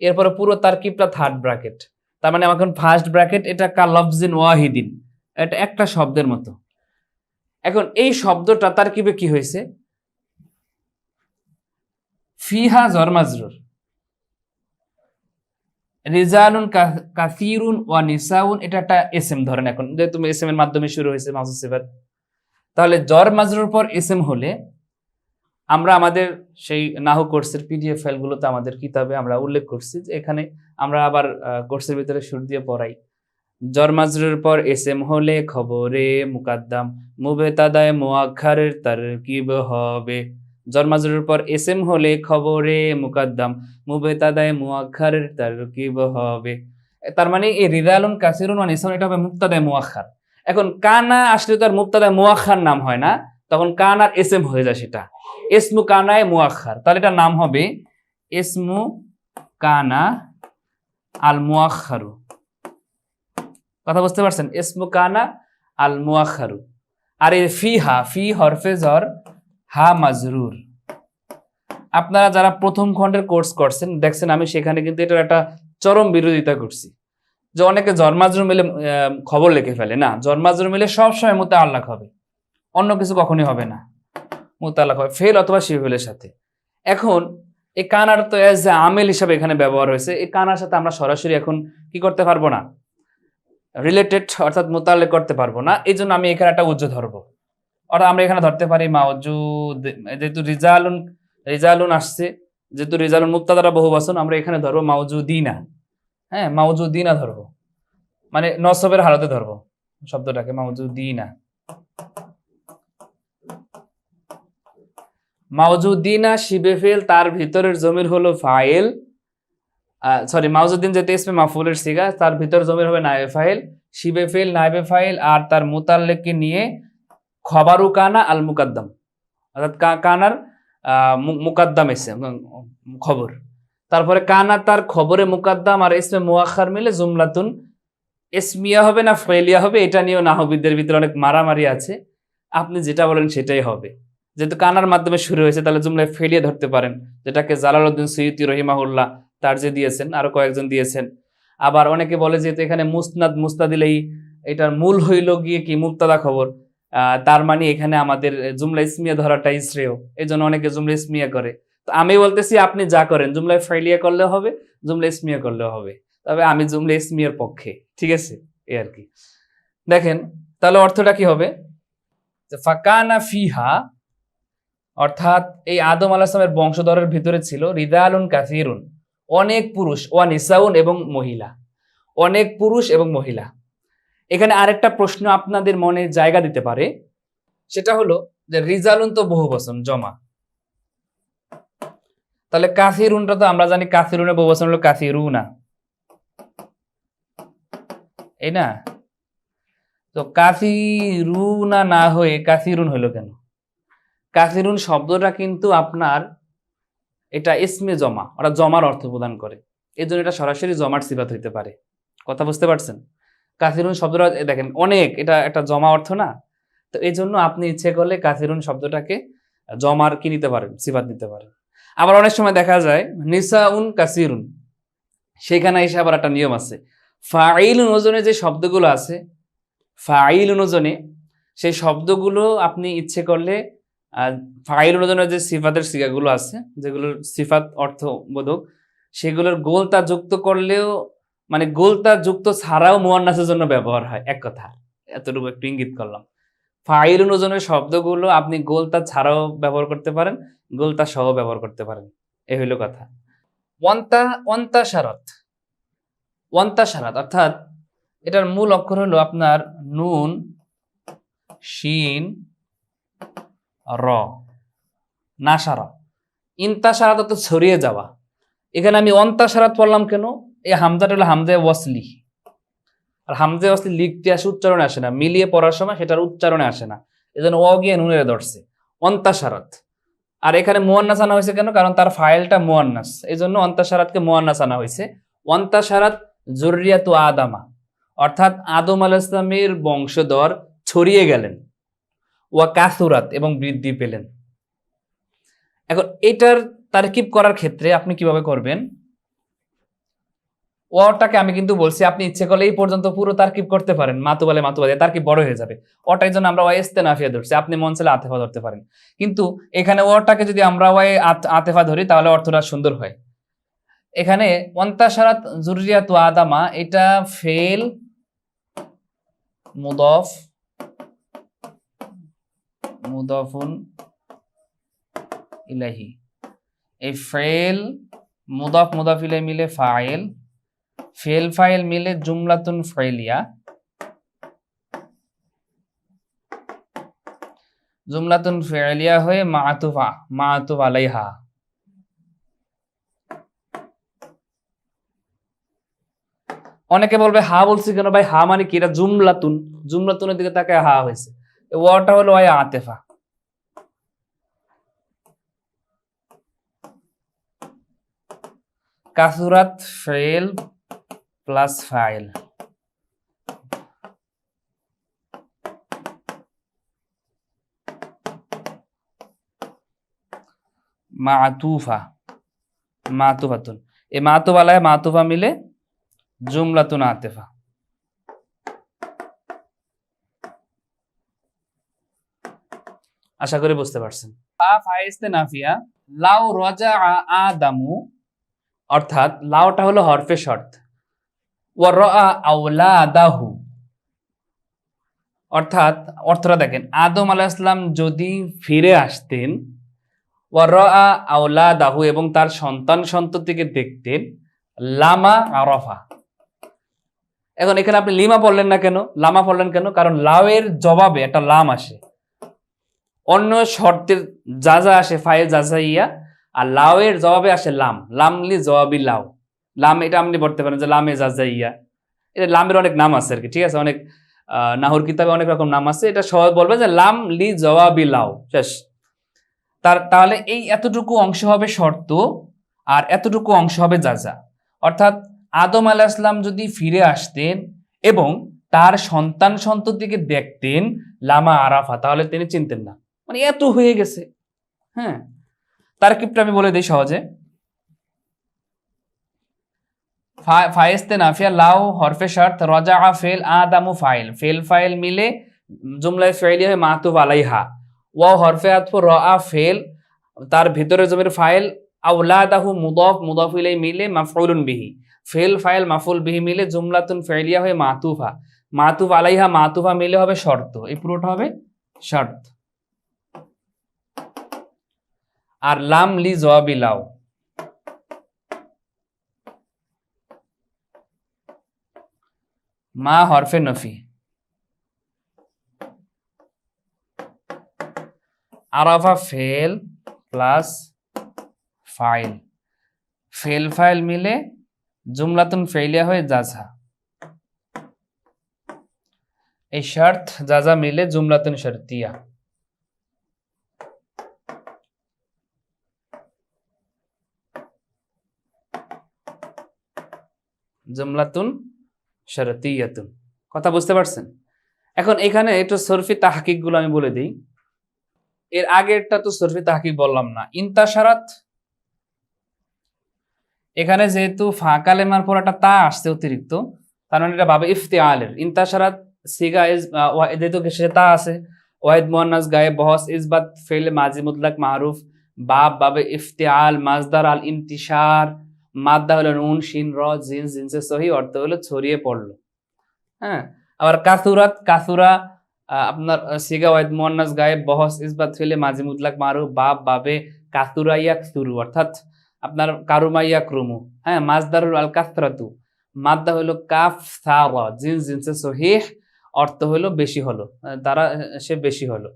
এরপরে পুরো তারকিবটা থার্ড ব্র্যাকেট। তার মানে এখন ফার্স্ট ব্র্যাকেট এটা কালফজিন ওয়াহিদিন, এটা একটা শব্দের মতো। এখন এই শব্দটা তারকিবে কি হয়েছে? ফিহা জর মাজরুর, রিজালুন কাসিরুন ওয়া নিসাউন এটা একটা এসএম ধরেন। এখন যেহেতু এসএম এর মাধ্যমে শুরু হয়েছে মাউসুফ সিফাত, তাহলে জর মাজরুর পর এসএম হলে আমরা আমাদের সেই নাহু কোর্সের পিডিএফ ফাইলগুলোতে আমাদের কিতাবে আমরা উল্লেখ করছি যে এখানে আমরা আবার কোর্সের ভিতরে সুর দিয়ে পড়াই। জর মাজরুর পর এসএম হলে খবরে মুকাদ্দাম মুবতাদায়ে মুআক্খারের তারকিব হবে। জর মাজরুর পর এসএম হলে খবরে মুকাদ্দাম মুবতাদায়ে মুআক্খারের তারকিব হবে। তার মানে এই রিজালুন কাসিরুন ওয়া নিসাউন এটা হবে মুবতাদায়ে মুআক্খার। এখন কানা আসলে তো আর মুবতাদায়ে মুআক্খার নাম হয় না, তখন কানার এসএম হয়ে যায়, সেটা ইসমু কানায়ে মুআক্খার। তাহলে এটার নাম হবে ইসমু কানা আল মুআক্খারু। কথা বুঝতে পারছেন? ইসমু কানা আল মুআক্খারু। আর এই ফিহা, ফি হরফে জর, হা মাজরুর। আপনারা যারা প্রথম খণ্ডের কোর্স করছেন দেখছেন আমি সেখানে কিন্তু এটার একটা চরম বিরোধিতা করছি, যে অনেকে জর মাজরুর মিলে খবর লিখে ফেলে। না, জর মাজরুর মিলে সবসময় মুতাআল্লাক হবে, অন্য কিছু কখনোই হবে না, মুতাআল্লাক হবে ফেল অথবা শিফেলের সাথে। এখন এই কানার তো এজ এ আমেল হিসাবে এখানে ব্যবহার হয়েছে, এই কানার সাথে আমরা সরাসরি এখন কি করতে পারবো না, রিলেটেড অর্থাৎ মুতাআল্লিক করতে পারবো না। এই জন্য আমি এখানে একটা উজ্জ ধরবো, অর্থাৎ আমরা এখানে ধরতে পারি মাওজুদ। যেহেতু রিজালুন আসছে, যেহেতু রিজালুন মুবতাদারা বহুবচন, আমরা এখানে ধরবো মাওজুদিনা। হ্যাঁ, মাওজুদিনা ধরবো, মানে নসবের হালতে ধরবো শব্দটাকে, মাওজুদিনা। মাওজুদিনা শিবে ফেল, তার ভিতরের জমির হলো ফাইল, সরি মাওজুদ্দিন যেতে ইসমে মাফউলের সিগা, তার ভিতর জমির হবে নায়েবে ফাইল, শিবে ফেল নায়েবে ফাইল, আর তার মুতাল্লিককে নিয়ে খবরু কানা আল মুকাদ্দাম, অর্থাৎ কানার মুকাদ্দাম এসে খবর, তারপরে কানা তার খবরে মুকাদ্দাম আর ইসমে মুআক্খার মিলে জুমলাতুন ইসমিয়া হবে না ফাইলিয়া হবে, এটা নিয়েও নাহবিদদের ভিতরে অনেক মারামারি আছে। আপনি যেটা বলেন সেটাই হবে, যেহেতু কানার মাধ্যমে শুরু হয়েছে তাহলে জুমলায় ফেলিয়া ধরতে পারেন, যেটাকে জালালউদ্দিন সুয়ুতি রহিমাহুল্লাহ তার যে দিয়েছেন, আরো কয়েকজন দিয়েছেন। আবার অনেকে বলে যে এখানে মুসনাদ মুস্তাদিলেই এটার মূল হইল গিয়ে কি মুবতাদা খবর, তার মানে এখানে আমাদের জুমলা ইসমিয়া ধরাটাই শ্রেয়, এই জন্য অনেকে জুমলা ইসমিয়া করে। তো আমি বলতেছি আপনি যা করেন জুমলায় ফাইলিয়া করলেও হবে, জুমলা ইসমিয়া করলেও হবে, তবে আমি জুমলা ইসমিয়ার পক্ষে, ঠিক আছে, এই আর কি। দেখেন তাহলে অর্থটা কি হবে, যে ফাকানা ফিহা, অর্থাৎ এই আদম আলাইহিস সালামের বংশধরের ভিতরে ছিল রিজালুন কাসিরুন, অনেক পুরুষ, ওয়া নিসাউন এবং মহিলা, অনেক পুরুষ এবং মহিলা। এখানে আরেকটা প্রশ্ন আপনাদের মনে জায়গা দিতে পারে, সেটা হলো যে রিজালুন তো বহুবচন জমা, তাহলে কাসিরুনটা তো আমরা জানি কাসিরুনের বহুবচন হলো কাসিরুনা, এই না? তো কাসিরুনা না হয়ে কাসিরুন হলো কেন? কাসিরুন শব্দটা কিন্তু আপনার এটা ইসমে জমা, ওরা জমার অর্থ প্রদান করে, এই জন্য এটা সরাসরি জমার সিফাত হইতে পারে। কথা বুঝতে পারছেন? কাসিরুন শব্দটা দেখেন অনেক, এটা একটা জমা অর্থ না, তো এই জন্য আপনি ইচ্ছে করলে কাসিরুন শব্দটাকে জমার কি নিতে পারেন, সিফাত নিতে পারেন। আবার অনেক সময় দেখা যায় নিসাউন কাসিরুন, সেখানে এসে আবার একটা নিয়ম আছে। ফাইলুন ওজনে যে শব্দগুলো আছে, ফাইলুন ওজনে সেই শব্দগুলো আপনি ইচ্ছে করলে ফাইলুন ওজনের যে সিফাতের সিগাগুলো আছে, যেগুলোর সিফাত অর্থবোধক, সেগুলোর গোলতা যুক্ত করলেও, মানে গোলতা যুক্ত ছাড়াও মুয়ান্নাসের জন্য ব্যবহার হয়। এক কথা, এতটুকু একটু ইঙ্গিত করলাম। ফাইলুন ওজনের শব্দগুলো আপনি গোলতা ছাড়াও ব্যবহার করতে পারেন, গোলতা সহ ব্যবহার করতে পারেন। এই হইল কথা। ওয়ান্তাশারাত, ওয়ান্তাশারাত অর্থাৎ এটার মূল অক্ষর হলো আপনার নুন শিন র, নাশারা। ইন্তাশারাত অর্থ ছড়িয়ে যাওয়া। এখানে আমি অন্তাশারাত পড়লাম কেন? এই হামজাটা হলো হামজায়ে ওয়াসলি, আর হামজায়ে ওয়াসলি লিখতে আসে, উচ্চারণে আসে না। মিলিয়ে পড়ার সময় সেটার উচ্চারণে আসে না, এজন্য অ গিয়ে নুনের ধরছে, অন্তাশারাত। আর এখানে মুয়ান্নাস আনা হয়েছে কেন? কারণ তার ফাইলটা মুয়ান্নাস, এই জন্য অন্তাশারাতকে মুয়ান্নাস আনা হয়েছে। অন্তাশারাত যুররিয়াতু আদামা, অর্থাৎ আদম আলাইহিস সালামের বংশধর ছড়িয়ে গেলেন। ওয়া কাসুরাত, এবং বৃদ্ধি পেলেন। এখন এটার তারকিব করার ক্ষেত্রে আপনি কিভাবে করবেন? ওটাকে আমি কিন্তু বলছি আপনি ইচ্ছে করলে এই পর্যন্ত পুরো তারকিব করতে পারেন, মাতুবালে মাতুবাদে, তারকিব বড় হয়ে যাবে। ওটার জন্য আমরা ওয়াই ইস্তেনাফিয়া ধরছি, আপনি মন চাইলে আতেফা ধরতে পারেন। কিন্তু এখানে ওটাকে যদি আমরা ওয়াই আতেফা ধরি তাহলে অর্থটা সুন্দর হয়। এখানে ওয়ান্তাশারাত যুররিয়াতু আদামা, এটা ফেল মুদফ মুদফুন ইলাইহি, এই ফেল মুদফ মুদফ ইলাইহি মিলে ফাইল, ফেল ফাইল মিলে জুমলাতুন ফাইলিয়া, জুমলাতুন ফাইলিয়া হয়ে মাতুফা, মাতুফ আলাইহা। অনেকে বলবে হা বলছি কেন ভাই? হা মানে কি? এটা জুমলাতুন, জুমলাতুনের দিকে তাকায় হা হয়েছে। ওয়াটা হলো ওয়াই আতেফা। কাসুরাত ফেল প্লাস ফাইল, মাতুফা, মাতুফাতুন, এই মাতুফ আলাইহা মাতুফা মিলে জুমলাতুন আতেফা। আশা করি বুঝতে পারছেন। নাফিয়া লাউ রাজা আদামু, অর্থাৎ লাউটা হলো হরফে শর্ত। ওয়া রাআ আওলাদাহু, অর্থাৎ অর্থটা দেখেন, আদম আলাইহিস সালাম যদি ফিরে আসতেন, ওয়া রাআ আওলাদাহু, এবং তার সন্তান সন্ততিকে দেখতেন, লামা আরাফা। এখন এখানে আপনি লিমা পড়লেন না কেন, লামা পড়লেন কেন? কারণ লাউয়ের জবাবে একটা লাম আসে। অন্য শর্তের যা যা আসে ফাইল জাজাইয়া, আর লাউয়ের জবাবে আসে লাম, লামলি জবাবি লাউ। লাম এটা আপনি পড়তে পারেন যে লামে জাজাইয়া, এটা লামের অনেক নাম আছে আর কি, ঠিক আছে? অনেক নাহুর কিতাবে অনেক রকম নাম আছে, এটা সবাই বলবে যে লাম লি জবাবি লাউ, শেষ। তাহলে এই এতটুকু অংশ হবে শর্ত, আর এতটুকু অংশ হবে জাজা। অর্থাৎ আদম আলাইহিস সালাম যদি ফিরে আসতেন এবং তার সন্তান সন্ততিকে দেখতেন, লামা আরাফা, তাহলে তিনি চিনতেন না। মানে এত হয়ে গেছে। হ্যাঁ, তারকিবটা আমি বলে দিই সহজে। ফায়েস্তে নাফিয়া লাউ হরফে শর্ত, রাজা ফেল আদামু ফাইল, ফেল ফাইল মিলে জুমলায় ফাইলিয়া হয় মাতুফ আলাইহা। ওয়া হরফে আতফু রাআ ফেল, তার ভিতরে জমির ফাইল, আওলাদাহু মুদাফ মুদাফ ইলাইহি মিলে মাফউলুন বিহি, ফেল ফাইল মাফউল বিহি মিলে জুমলাতুন ফাইলিয়া হয়ে মাতুফা, মাতুফ আলাইহা মাতুফা মিলে হবে শর্ত। এই পুরোটা হবে শর্ত। আর লাম লি জওয়াবি লাউ, মা হরফে নফি, আরাফা ফেল প্লাস ফাইল, ফেল ফাইল মিলে জুমলাতুন ফাইলিয়া হয়ে জাজা। এই শর্ত জাজা মিলে জুমলাতুন শর্তিয়া। জুমলাতুন শরতিয়াতুন। কথা বুঝতে পারছেন? এখন এখানে একটু সরফি তাহকিক গুলো আমি বলে দিই। এর আগেরটা তো সরফি তাহকিক বললাম না। ইন্তাশারাত এখানে যেহেতু ফা কালেমার পর একটা তা আসছে অতিরিক্ত, তার মানে এটা বাবে ইফতিআলের। ইনতাশারাত সিগা ইজ যেহেতু শেষে তা আছে, ওয়াহিদ মুয়ান্নাস গায়েব বহস ইসবাত ফেল মাজি মুতলাক মারুফ বাব বাবে ইফতিআল মাজদার আল ইন্তিশার মাদ্দা হলো নুন শিন র জিন জিনসে সহি অর্থ হলো ছড়িয়ে পড়লো। হ্যাঁ, আবার কাসুরাত কাসুরা আপনার সিগা ওয়াহিদ মুয়ান্নাস গায়েব বহস ইসবাত ফেলে মাজি মুতলাক মারুফ বাব বাবে কাসুরা ইয়াকসুরু অর্থাৎ আপনার কারুমা ইয়াকরুমু। হ্যাঁ, মাজদারুল আল কাসরাতু মাদ্দা হলো কাফ সারা জিন জিনসে সহিহ অর্থ হলো বেশি হলো, তারা সে বেশি হলো।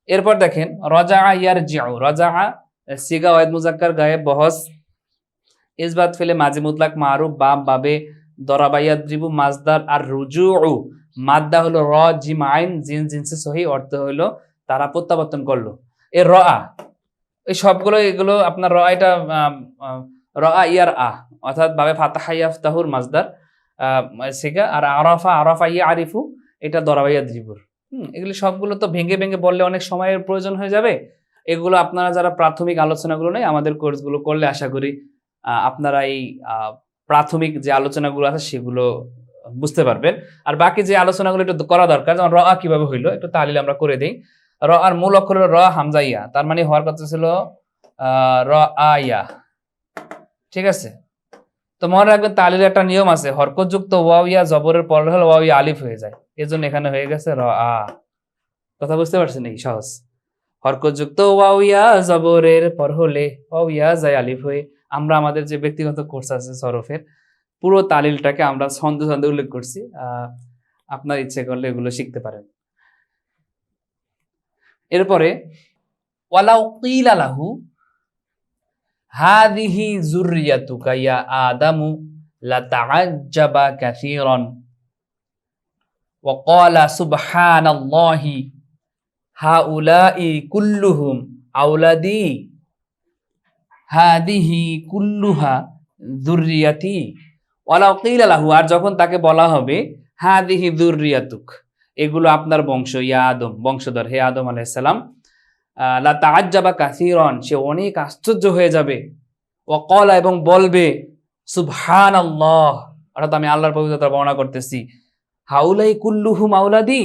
এরপর দেখেন রজা ইয়ার জিউ রজা সিগা ওয়াহিদ মুজাক্কার গায়েব বহস ইসবাত ফেলে মাজি মুতলাক মারুফ বাব বাবে দরাবাইয়াদ্রিবু মাজদার আর রুজুউ মাদ্দা হলো র জিম আইন জিন জিনসে সহি অর্থ হলো তারা প্রত্যাবর্তন করলো। এ র এই সবগুলো এগুলো আপনার র এটা র ইয়ার অর্থাৎ বাবে ফাতাহা ইয়াফতাহুর মাজদার সিগা, আর আরাফা আরাফা ইয়া আরিফু এটা দরাবাইয়াদ্রিবুর। এগুলো সবগুলো তো ভেঙে ভেঙে বললে অনেক সময়ের প্রয়োজন হয়ে যাবে। এগুলো আপনারা যারা প্রাথমিক আলোচনাগুলো নেই আমাদের কোর্সগুলো করলে আশা করি আপনারা এই প্রাথমিক যে আলোচনাগুলো আছে সেগুলো বুঝতে পারবেন। আর বাকি যে আলোচনাগুলো একটু করা দরকার, যেমন র কিভাবে হইলো একটু তাহলিল আমরা করে দিই। র আর মূল অক্ষর হলো র হামজা ইয়া, তার মানে হওয়ার কথা ছিল র আয়া। ঠিক আছে, তো মনে রাখবেন তাহলিলের একটা নিয়ম আছে, হরকতযুক্ত ওয়াও ইয়া জবরের পর হলো ওয়াও ইয়া আলিফ হয়ে যায়, এজন্য এখানে হয়ে গেছে র আ। কথা বুঝতে পারছেন? এই সহজ, হরকতযুক্ত ওয়াও ইয়া জবরের পর হলে ওয়াও ইয়া যায় আলিফ হয়ে। আমরা আমাদের যে ব্যক্তিগত কোর্স আছে সরফের পুরো তালিলটাকে আমরা ছন্দে ছন্দে উল্লেখ করছি, আপনার ইচ্ছে করলে এগুলো শিখতে পারেন। এরপরে ওয়ালাউ কিলা লাহু হাদিহি যুররিয়াতুকা ইয়া আদামু লাতাআজ্জাবা কাসীরান ওয়া ক্বালা সুবহানাল্লাহি হাউলাই কুল্লুহুম আওলাদি হাদিহি কুল্লুহা যুররিয়াতি। ওয়ালাউ কিলা লাহু আর যখন তাকে বলা হবে হাদিহি যুররিয়াতুক এগুলো আপনার বংশ, ইয়া আদম বংশধর, হে আদম আলাইহিস সালাম, লা তাআজ্জাবা কাসীরান সে অনেক আশ্চর্য হয়ে যাবে, ওয়া ক্বালা এবং বলবে সুবহানাল্লাহ অর্থাৎ আমি আল্লাহর পবিত্রতা বর্ণনা করতেছি, হাউলাই কুল্লুহুম আওলাদি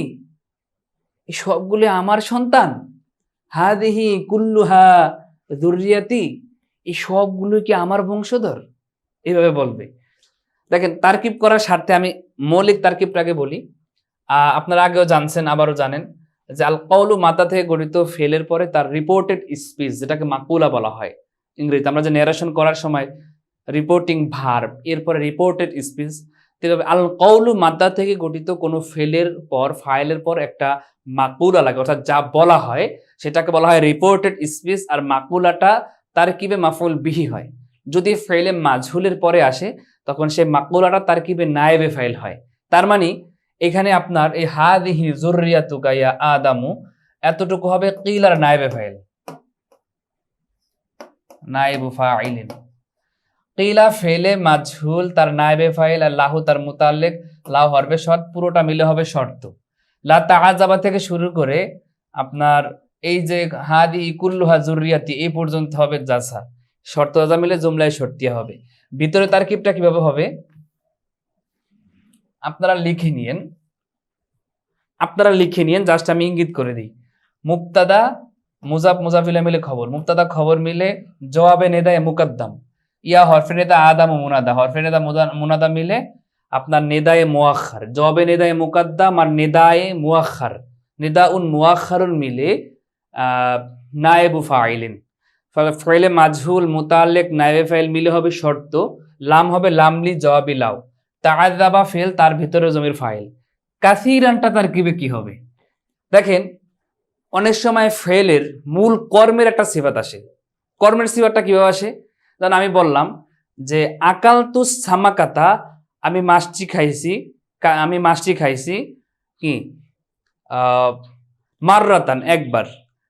এই সবগুলো আমার সন্তান, হাদিহি কুল্লুহা যুররিয়াতি এই সবগুলো কি আমার বংশধর, এইভাবে বলবে। দেখেন তারকিব করার স্বার্থে আমি মৌলিক তারকিবটাকে বলি। আপনারা আগেও জানছেন আবারও জানেন যে আল কওলু মাতা থেকে গঠিত ফেলের পরে তার রিপোর্টেড স্পিচ যেটাকে মাকুলা বলা হয় ইংরেজিতে, আমরা যে ন্যারেশন করার সময় রিপোর্টিং ভার্ব এরপরে রিপোর্টেড স্পিচ, তবে আল কওলু মাদ্দা থেকে গঠিত কোনো ফেলের পর ফাইলের পর একটা মাকুলা লাগে অর্থাৎ যা বলা হয় সেটাকে বলা হয় রিপোর্টেড স্পিচ। আর মাকুলাটা তারকিবে মাফউল বিহি হয়, যদি ফেলে মাজহুলের পরে আসে তখন সে মাকুলাটা তারকিবে নায়েবে ফাইল হয়। তার মানে এখানে আপনার এই হাদিহি যুররিয়াতুকা ইয়া আদামু এতটুকু হবে কিলার নায়েবে ফাইল, নায়েবু ফাইলিন। কিলা ফেলে মাজহুল তার নায়েবে ফাইল আর লাহু তার মুতাল্লিক, লাহু হরফে শর্ত পুরোটা মিলে হবে শর্ত। লা তাআজ্জাবা থেকে শুরু করে আপনার এই যে হাদি কুল্লুহা যুররিয়াতি এই পর্যন্ত হবে জাসা, শর্ত জাজা মিলে জুমলায় শর্তিয়া হবে। ভিতরে তারকিবটা কিভাবে হবে আপনারা লিখে নিয়েন, জাস্ট আমি ইঙ্গিত করে দিই। মুবতাদা মুজাফ মুজাফিলা মিলে খবর, মুবতাদা খবর মিলে জওয়াবে নেদায়ে মুকদ্দম, ইয়া হরফে নেদা আদাম ও মুনাদা, হরফে নেদা মুনাদা মিলে আপনার নেদায়ে মুআখার, জওয়াবে নেদায়ে মুকদ্দম আর নেদায়ে মুআখার, নেদাউন মুআখারুন মিলে নায়েবু ফাইলিন। ফাইলে মাজহুল মুতাল্লিক নায়েবে ফাইল মিলে হবে শর্ত, লাম হবে লামলি জওয়াবি লাও, তাআজ্জাবা ফেল তার ভিতরে জমির ফাইল। কাসীরানটা তারকিবে কি হবে দেখেন, অনেক সময় ফেলের মূল কর্মের একটা সিফাত আসে। কর্মের সিফাতটা কিভাবে আসে? যেমন আমি বললাম যে আকালতু সামাকাতা আমি মাছটি খাইছি কি মাররাতান একবার,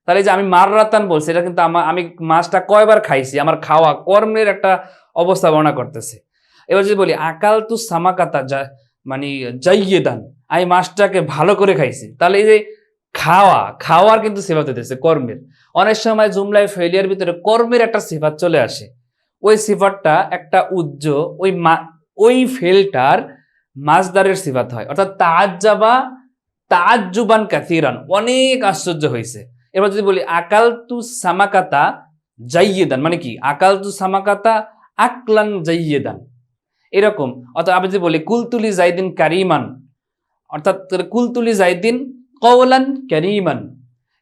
তাহলে যে আমি মাররাতান বলছি এটা কিন্তু আমি মাছটা কয়বার খাইছি, আমার খাওয়া কর্মের একটা অবস্থা বর্ণনা করতেছে। এবার যদি বলি আকালতু সামাকাতা মানে জাইয়েদান আমি মাছটাকে ভালো করে খাইছি, তাহলে এই যে খাওয়ার কিন্তু সিফাত হইতেছে কর্মের। অনেক সময় জুমলায় ফেলিয়ার ভিতরে কর্মের একটা সিফাত চলে আসে, ওই সিফাতটা একটা উজ্জ ওই ফেলটার মাজদারের সিফাত হয়, অর্থাৎ তাআজ্জাবা তাআজ্জুবান কাসীরান, অনেক আশ্চর্য হয়েছে। এবার যদি বলি আকালতু সামাকাতা জাইয়িদান, মানে কি আকালতু সামাকাতা আকলান জাইয়িদান, এরকম। অর্থাৎ আমি যদি বলি কুলতুলি জাইদিন কারিমান, অর্থাৎ কুলতুলি জাইদিন কওলান কারিমান,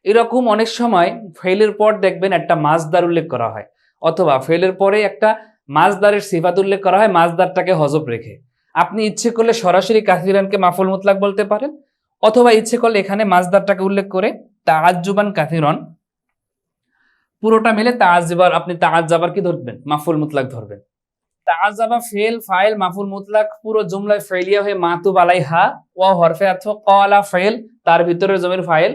এরকম অনেক সময় ফেলের পর দেখবেন একটা মাজদার উল্লেখ করা হয়, অথবা ফেলের পরে একটা মাজদারের সিফাত উল্লেখ করা হয় মাজদারটাকে হজব রেখে। আপনি ইচ্ছে করলে সরাসরি কাসিরানকে মাফুল মুতলাক বলতে পারেন, অথবা ইচ্ছে করলে এখানে মাজদারটাকে উল্লেখ করে তাআজ্জুবান কাসিরান, পুরোটা মিলে তাআজ্জুবার, আপনি তাআজ্জাবার কি ধরবেন, মাফুল মুতলাক ধরবেন। তাআজ্জাবা ফেল ফাইল মাফুল মুতলাক পুরো জুমলায় ফেলিয়া হয়ে মাতুব আলাইহা ওয়া হরফে আতফ ক্বালা ফেল, তার ভিতরে জমির ফাইল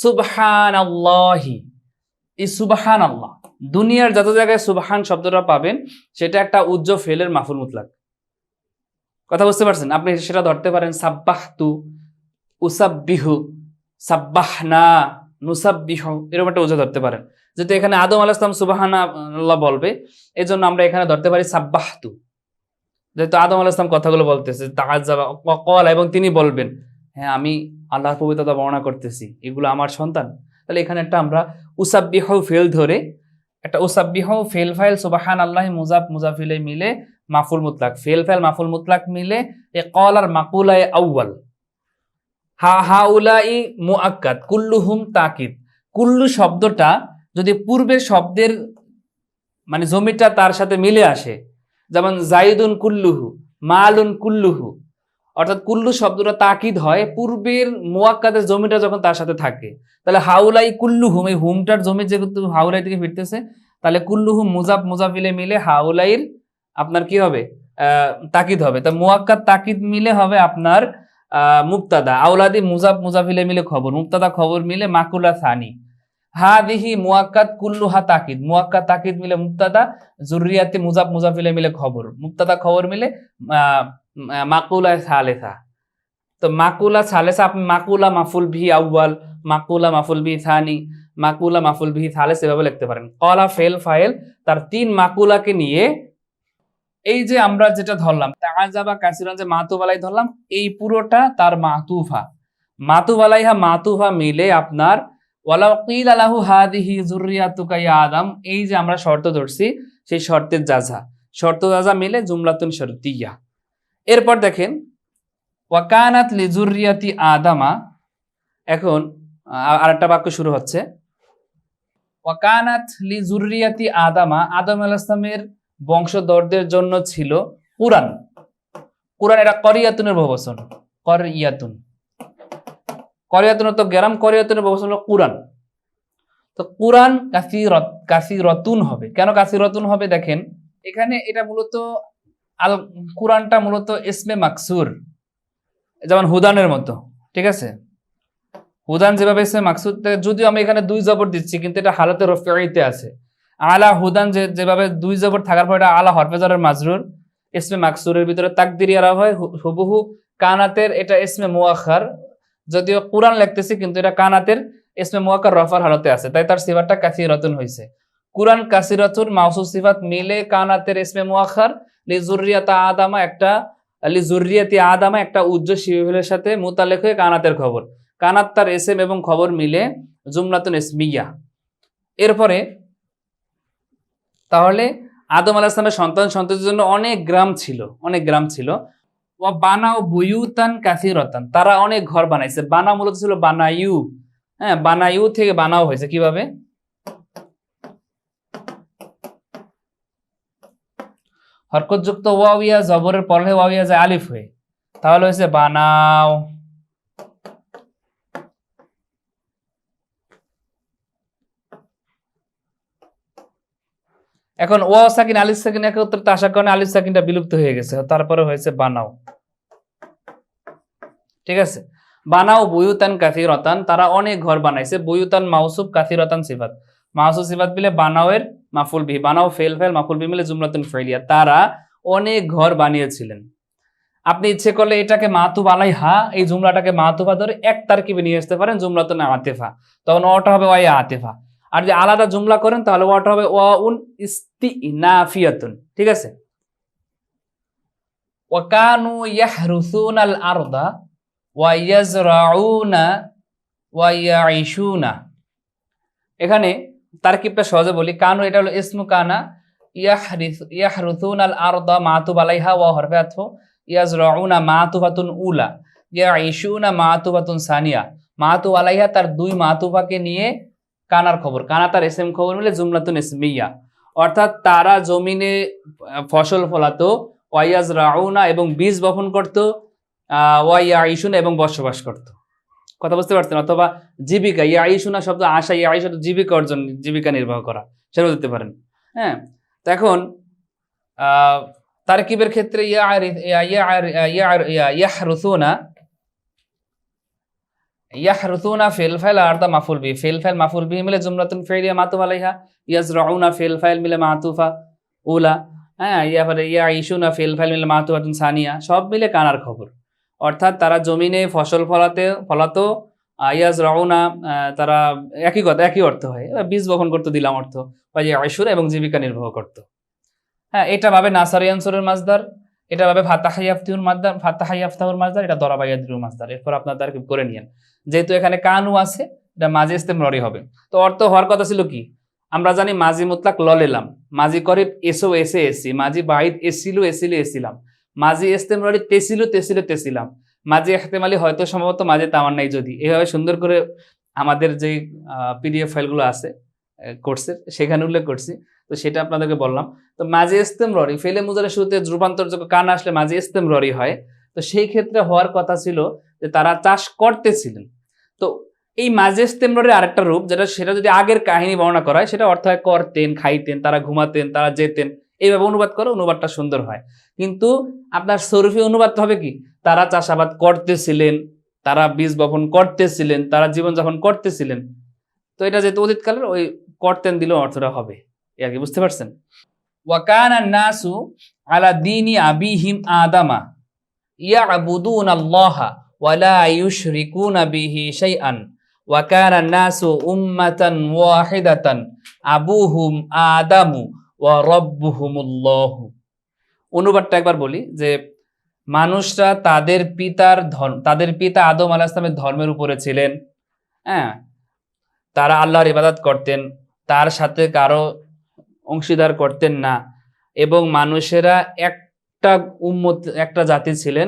সুবহানাল্লাহি। এই সুবহানাল্লাহ, দুনিয়ার যত জায়গায় সুবহান শব্দটা পাবেন সেটা একটা উজ্জ ফেলের মাফুল মুতলাক। কথা বুঝতে পারছেন? আপনি সেটা ধরতে পারেন সাব্বাহতু, উসাব্বিহু, সাব্বাহনা, নুসাব্বিহু, এরকম একটা উজ্জ ধরতে পারেন। যেহেতু এখানে আদম আলাইহিস সালাম সুবহানাল্লাহ বলবে, এজন্য আমরা এখানে ধরতে পারি সাব্বাহতু, যেহেতু আদম আলাইহিস সালাম কথাগুলো বলতেছে তাআজ্জাবা ক্বালা, এবং তিনি বলবেন হ্যাঁ আমি আল্লাহর পবিত্রতা বর্ণনা করতেছি, এগুলো আমার সন্তান। তাহলে এখানে একটা আমরা উসাব্বিহু ফেল ধরে একটা উসাব্বিহু ফেল ফাইল সুবহানাল্লাহি মুজাফ মুজাফিলে মিলে মাফুল মুতলাক, ফেল ফাইল মাফুল মুতলাক মিলে এ ক্বালার মাকুলায়ে আউয়াল। হাউলাই মুআক্কাদ, কুল্লুহুম তাকিদ। কুল্লু শব্দটা যদি পূর্বের শব্দের মানে জমিটা তার সাথে মিলে আসে, যেমন জাইদুন কুল্লুহু, মালুন কুল্লুহু, অর্থাৎ কুল্লু শব্দটা তাকিদ হয় পূর্বের মুআক্কাদের জমিটা যখন তার সাথে থাকে। তাহলে হাউলাই কুল্লুহুম, এই হুমটার জমি যেহেতু হাউলাই থেকে ফিরতেছে, তাহলে কুল্লুহুম মুজাফ মুজাফিলে মিলে হাউলাইর আপনার কি হবে, তাকিদ হবে। তা মুআক্কাদ তাকিদ মিলে হবে আপনার মুবতাদা, আউলাদি মুজাফ মুজাফিলে মিলে খবর, মুবতাদা খবর মিলে মাকুলা সানি। হাদিহি মুআক্কাদ কুল্লুহা তাকিদ, মুআক্কাদ তাকিদ মিলে মুবতাদা, যুররিয়াতি মুজাফ মুজাফিলে মিলে খবর, মুবতাদা খবর মিলে মাকুলা সালেসা। তো মাকুলা সালেসা আপনি মাকুলা মাফুল বিহি আউয়াল, মাকুলা মাফুল বিহি সানি, মাকুলা মাফুল বিহি সালেস এভাবে লিখতে পারেন। ক্বালা ফেল ফাইল তার তিন মাকুলাকে নিয়ে এই যে আমরা যেটা ধরলাম তাআজ্জাবা কাসিরান, যে মাতুব আলাই ধরলাম, এই পুরোটা তার মাতুফা, মাতুব আলাইহা মাতুফা মিলে আপনার ওয়ালাউ কিলা লাহু হাদিহি যুররিয়াতুকা ইয়া আদম, এই যে আমরা শর্ত ধরছি সেই শর্তের জাযা, শর্ত জাযা মিলে জুমলাতুন শর্তিয়া। এরপর দেখেন ওয়াকানাত লিযুররিয়াতি আদামা, এখন আরেকটা বাক্য শুরু হচ্ছে ওয়াকানাত লিযুররিয়াতি আদামা, আদম আলাইহিস সালামের বংশধরদের জন্য ছিল কুরআন। কুরআন এটা করিয়াতুনের বহুবচন, করিয়াতুন, করিয়াতুন তো গ্রাম, করিয়াতুনের বহুবচন হলো কুরআন। তো কুরআন কাসিরাতুন হবে। কেন কাসিরাতুন হবে? দেখেন এখানে এটা মূলত আল কুরআনটা মূলত ইসমে মাকসুর, যেমন হুদানের মতো, ঠিক আছে? হুদান যেভাবে ইসমে মাকসুর, যদিও আমি এখানে দুই জবর দিচ্ছি কিন্তু এটা হালাতে রফিতে আছে। আলা হুদান যেভাবে দুই জবর থাকার পর এটা আলা হরফে জারের মাজরুর, ইসমে মাকসুরের ভিতরে তাকদির ইয়ারা হয় হুবহু। কানাতের এটা ইসমে মুআখার, যদিও কুরআন লিখতেছি কিন্তু এটা কানাতের ইসমে মুআখার রফার হালতে আছে, তাই তার সিফাতটা কাসিরাতুন হইছে। কুরআন কাসিরাতুন মাউসুফ সিফাত মিলে কানাতের ইসমে মুআখার, লিযুররিয়াতি আদামা একটা লিযুররিয়াতি আদামা একটা উজ্জ শিফাতের সাথে মুতাল্লিক হয়ে কানাতের খবর, কানাত তার ইসম এবং খবর মিলে জুমলাতুন ইসমিয়া। এরপরে তাহলে আদম আলাইহিস সালামের সন্তানদের জন্য অনেক গ্রাম ছিল, অনেক গ্রাম ছিল। ওয়া বানাও বুয়ুতান কাসিরাতান, তারা অনেক ঘর বানাইছে। বানা মূলত ছিল বানায়ু, হ্যাঁ বানায়ু থেকে বানাও হয়েছে কিভাবে? হরকতযুক্ত ওয়াওয়া জবরের পরে ওয়াওয়া যায় আলিফ হয়ে, তাহলে হয়েছে বানাও। এখন ওয়াও সাকিন আলিফ সাকিন একত্রে আসার কারণে আলিফ সাকিনটা বিলুপ্ত হয়ে গেছে, তারপরে হয়েছে বানাও, ঠিক আছে? বানাও বুয়ুতান কাসিরাতান, তারা অনেক ঘর বানাইছে। বুয়ুতান মাউসুফ, কাসিরাতান সিফাত, মাউসুফ সিফাত মিলে বানাওয়ের মাফুল বিহি, বানাও ফেল ফাইল মাফুল বিহি মিলে জুমলাতুন ফাইলিয়া, তারা অনেক ঘর বানিয়েছিলেন। আপনি ইচ্ছে করলে এটাকে মাতুব আলাইহা, এই জুমলাটাকে মাতুফা ধরে এক তারকিবে নিয়ে আসতে পারেন জুমলাতুন আতিফা, তখন ওটা হবে ওয়া আতিফা। আর যদি আলাদা জুমলা করেন তাহলে ওয়াটা হবে ওয়াউন ইস্তিনাফিয়াতুন, ঠিক আছে। ওয়া কানু ইয়াহরুসুনাল আরদা ওয়া ইয়াজরাউনা ওয়া ইয়াইশুনা। এখানে তারকিবটা সহজে বলি, কানু এটা হলো ইসমু কানা, ইয়াহরুসুনাল আরদা মাতুব আলাইহা ওয়া হরফে আতফ, ইয়াজরাউনা মাতুফাতুন উলা, ইয়াইশুনা মাতুফাতুন সানিয়া। মাতুব আলাইহা তার দুই মাতুফাকে নিয়ে কানার খবর, কানা তার এসএম খবর মিলে জুমলাতুন ইসমিয়া, অর্থাৎ তারা জমিনে ফসল ফলাতো, ওয়াইয়াজরাউনা এবং বীজ বপন করতো, ওয়াইয়াইশুনা এবং বসবাস করতো। কথা বুঝতে পারছেন? অথবা জীবিকা, ইয়াইশুনা শব্দ আশা, ইয়াইশা জীবিকা অর্জন, জীবিকা নির্বাহ করা, সেটাও দিতে পারেন। হ্যাঁ, তো এখন তারকিবের ক্ষেত্রে ইয়াহরুসুনা ফিল ফাইল আর দা মাফুল বি, ফিল ফাইল মাফুল বি মিলে জুমলাতুন ফিলিয়া মাতুফ আলাইহা, ইয়াজরাউনা ফিল ফাইল মিলে মাতুফা উলা, হ্যাঁ, ইয়াইশুনা ফিল ফাইল মিলে মাতুফাতুন সানিয়া, সব মিলে কানার খবর। অর্থাৎ তারা জমিনে ফসল ফলাতো, ইয়াজরাউনা তারা একই কথা, একই অর্থ হয়, বীজ বপন করতে দিলাম অর্থ, বা ইয়াইশুনা এবং জীবিকা নির্বাহ করতো। হ্যাঁ, এটা ভাবে নাসারি আনসুরের মাসদার, এটা ভাবে ফাতাহাইয়াফতিউর মাসদার, ফাতাহাইয়াফতাহুর মাসদার, এটা দরাবাইয়াদুর মাসদার। এরপর আপনার তারকিব করে নিয়েন। যেহেতু এখানে কানু আছে, এটা মাজি ইস্তেমরারি হবে। তো অর্থ হওয়ার কথা ছিল কি, আমরা জানি মাজি মুতলাক ললেলাম, মাজি করিব এসো এসে এসি, মাজি বাহিদ এসিলু এসিলু এসিলাম, মাজি ইস্তেমরারি তেসিলু তেসিলু তেসিলাম, মাজি ইহতেমালি হয়তো সম্ভবত মাঝে তামান্নাই যদি, এভাবে সুন্দর করে আমাদের যে পিডিএফ ফাইলগুলো আছে কোর্সের সেখানে উল্লেখ করছি, তো সেটা আপনাদেরকে বললাম। তো মাজি ইস্তেমরারি ফেলে মুজারের শুরুতে রূপান্তরযোগ্য কান আসলে মাজি ইস্তেমরারি হয়। তো সেই ক্ষেত্রে হওয়ার কথা ছিল যে তারা চাষ করতেছিলেন। তো এই মাজি ইস্তেমরারি আরেকটা রূপ, সেটা যদি আগের কাহিনী বর্ণনা করা হয়, সেটা অর্থ হয় করতেন, খাইতেন, তারা ঘুমাতেন, তারা যেতেন, এইভাবে অনুবাদ করে, অনুবাদটা সুন্দর হয়। কিন্তু আপনার সরফি অনুবাদ হবে কি, তারা চাষাবাদ করতেছিলেন, তারা বীজ বপন করতেছিলেন, তারা জীবনযাপন করতেছিলেন। তো এটা যেহেতু অতীতকালের, ওই করতেন দিলেও অর্থটা হবে, আর কি, বুঝতে পারছেন? ওয়াকানা নাসু আলা দীনি আবিহিম আদামা ইয়াবুদুনাল্লাহা ওয়া লা ইউশরিকুনা বিহি শাইআন ওয়াকানা নাসু উম্মাতান ওয়াহিদাতান আবুহুম আদামু ওয়া রাব্বুহুমুল্লাহু। অনুবাদটা একবার বলি, যে মানুষরা তাদের পিতা আদম আলাইহিস সালামের ধর্মের উপরে ছিলেন। হ্যাঁ, তারা আল্লাহর ইবাদত করতেন, তার সাথে কারো অংশীদার করতেন না, এবং মানুষেরা একটা উম্মত, একটা জাতি ছিলেন,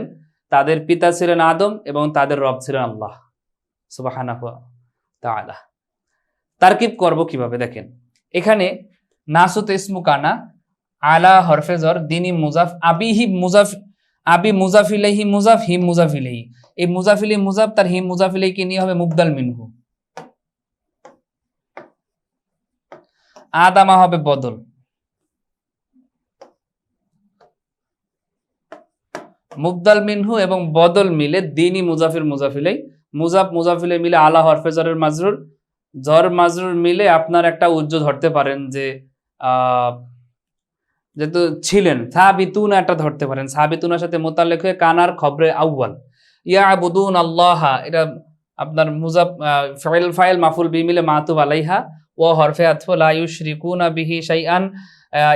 তাদের পিতা ছিলেন আদম এবং তাদের রব ছিলেন আল্লাহ সুবহানাহু ওয়া তাআলা। তারকিব করব কিভাবে দেখেন, এখানে নাসুত ইসমু কানা, আলা হরফে জর, দিনী মুজাফ, আবিহি মুজাফ, আবি মুজাফ ইলাইহি মুজাফ, হিম মুজাফ ইলাইহি, এই মুজাফ ইলাইহি মুজাফ, তার হিম মুজাফ ইলাইহি নিয়ে হবে মুবদাল মিনহু, আদামা হবে বদল, মুবদাল মিনহু এবং বদল মিলে দিনী মুজাফির মুজাফিলাই, মুজাফ মুজাফিলাই মিলে আলা হরফে জরের মাজরুর, জর মাজরুর মিলে আপনার একটা উজ্জ ধরতে পারেন, যে যেহেতু ছিলেন, সাবিতুনা একটা ধরতে পারেন, সাবিতুনার সাথে মোতাল্লেক হয়ে কানার খবরে আউয়াল, ইয়াবুদুন আল্লাহ, এটা আপনার মুজাফ ফাইল মাফুল বি মিলে মাতুব আলাইহা, ও হরফে আতফ, লা ইউশরিকুনা বিহি শাইআন,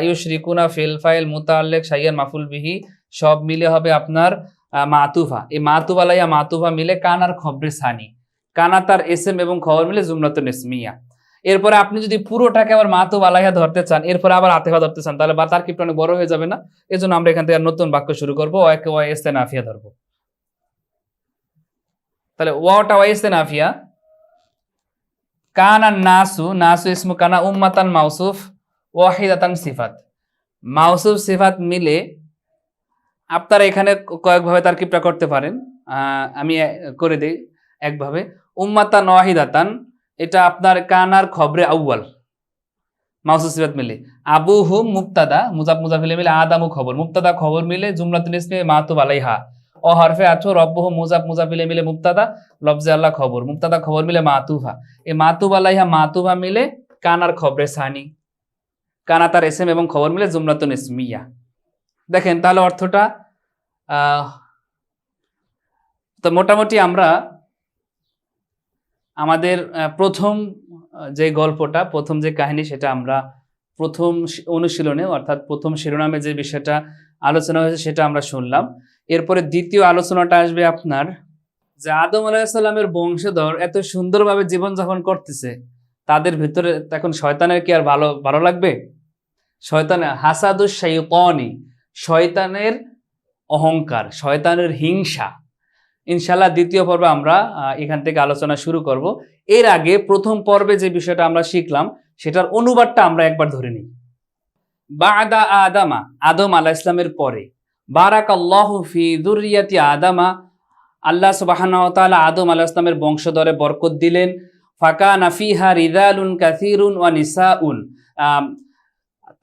ইউশরিকুনা ফিল ফাইল মুতাল্লিক শাইআন মাফুল বিহি, সব মিলে হবে আপনার মাতুফা। এই মাতুব আলাইহা মাতুফা মিলে কানার খবরে সানি, কানা তার এসএম এবং খবর মিলে জুমলাতুন ইসমিয়া। এরপরে আপনি যদি পুরোটাকে আবার মাতুব আলাইহা ধরতে চান, এরপরে আবার আতিফা ধরতে চান, তাহলে বা তারকিবটা অনেক বড় হয়ে যাবে না? এজন্য আমরা এখান থেকে নতুন বাক্য শুরু করবো, ওয়া ইস্তেনাফিয়া ধরবো। তাহলে ওয়াটা ওয়া ইস্তেনাফিয়া, কানা নাসু, নাসু ইসমু কানা, উম্মাতান মাউসুফ, ওয়াহিদাতান সিফাত, মাউসুফ সিফাত মিলে আপনারা এখানে কয়েকভাবে তারকিবটা করতে পারেন, আমি করে দিই একভাবে। উম্মাতান ওয়াহিদাতান, এটা আপনার কানার খবরে আউয়াল, মাউসুফ সিফাত মিলে, আবুহুম মুবতাদা, মুজাফ মুজাফিলে মিলে আদামু খবর, মুবতাদা খবর মিলে জুমলাতুল ইসমি মাতুব আলাইহা, ও হরফে আছো রব্বুহুম মুজাফ মুজাফিলে মিলে মুবতাদা, লফজে আল্লাহ খবর, মুবতাদা খবর মিলে মাতুফা, এই মাতুব আলাইহা মাতুফা মিলে কানার খবরে সানি, কানা তার এসএম এবং খবর মিলে জুমলাতুন ইসমিয়া। দেখেন তাহলে অর্থটা, তো মোটামুটি আমরা আমাদের প্রথম যে গল্পটা, প্রথম যে কাহিনী, সেটা আমরা প্রথম অনুশীলনে অর্থাৎ প্রথম শিরোনামে যে বিষয়টা আলোচনা হয়েছে সেটা আমরা শুনলাম। এরপরে দ্বিতীয় আলোচনাটা আসবে আপনার যে আদম আলাইহিসসালামের বংশধর এত সুন্দরভাবে জীবনযাপন করতেছে, তাদের ভিতরে এখন শয়তানের কি আর ভালো ভালো লাগবে? শয়তানের হাসাদুশ শাইতানি, শয়তানের অহংকার, শয়তানের হিংসা। ইনশাআল্লাহ দ্বিতীয় পর্বে আমরা এখান থেকে আলোচনা শুরু করব। এর আগে প্রথম পর্বে যে বিষয়টা আমরা শিখলাম সেটার অনুবাদটা আমরা একবার ধরে নিই। বাদা আদামা, আদম আলাইহিস সালামের পরে, বারাকাল্লাহু ফি যুররিয়াতি আদামা, আল্লাহ সুবহানাহু ওয়া তাআলা আদম আলাইহিস সালামের বংশধরে বরকত দিলেন। ফাকানা ফিহা রিজালুন কাসীরুন ওয়া নিসাউন,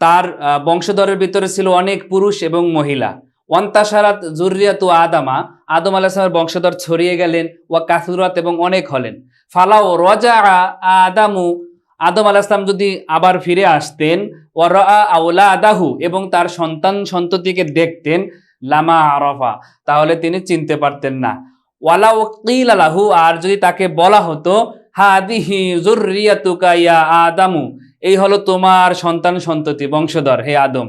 তার বংশধরের ভিতরে ছিল অনেক পুরুষ এবং মহিলা। ওয়ান্তাশারাত যুররিয়াতু আদামা, আদম আলাইহিস সালামের বংশধর ছড়িয়ে গেলেন। ওয়া কাসুরাত, এবং অনেক হলেন। ফালাও রাজা আদামু, আদম আলাইহিস সালাম যদি আবার ফিরে আসতেন, ওয়া রাআ আওলাদাহু, এবং তার সন্তান সন্ততিকে দেখতেন, লামা আরাফা, তাহলে তিনি চিনতে পারতেন না। ওয়ালাউ কিলা লাহু, আর যদি তাকে বলা হতো, হাদিহি যুররিয়াতুকা ইয়া আদামু, এই হলো তোমার সন্তান সন্ততি বংশধর হে আদম,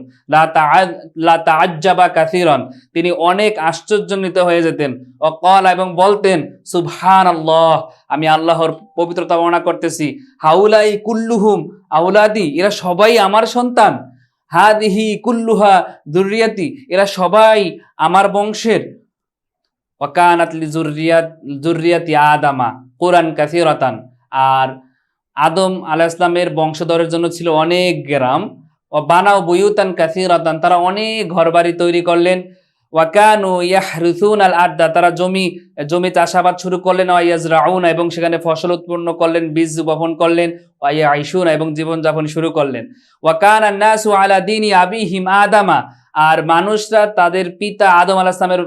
লা তাআজ্জাবা কাসীরান, তিনি অনেক আশ্চর্যান্বিত হয়ে যেতেন। ও ক্বালা, এবং বলতেন, সুবহানাল্লাহ, আমি আল্লাহর পবিত্রতা বর্ণনা করতেছি। হাউলাই কুল্লুহুম আওলাদি, এরা সবাই আমার সন্তান। হাদিহি কুল্লুহা যুররিয়াতি, এরা সবাই আমার বংশের। ওয়াকানাত লিযুররিয়াতি আদামা কুরান কাসীরাতান, আর আদম আলাইহিস সালামের বংশধরের জন্য ছিল অনেক গ্রাম। ও বানাও বুয়ুতান কাসীরাতান, তারা অনেক ঘরবাড়ি তৈরি করলেন। ওয়াকানু ইয়াহরিসুনাল আরদা, তারা জমি চাষাবাদ শুরু করলেন। ওয়া ইয়াজরাউনা, এবং সেখানে ফসল উৎপন্ন করলেন, বীজ বপন করলেন। ওয়া ইয়াইশুনা, এবং জীবনযাপন শুরু করলেন। ওয়াকানান নাসু আলা দীনি আবিহিম আদামা, আর মানুষরা তাদের পিতা আদম আলাইহিস সালামের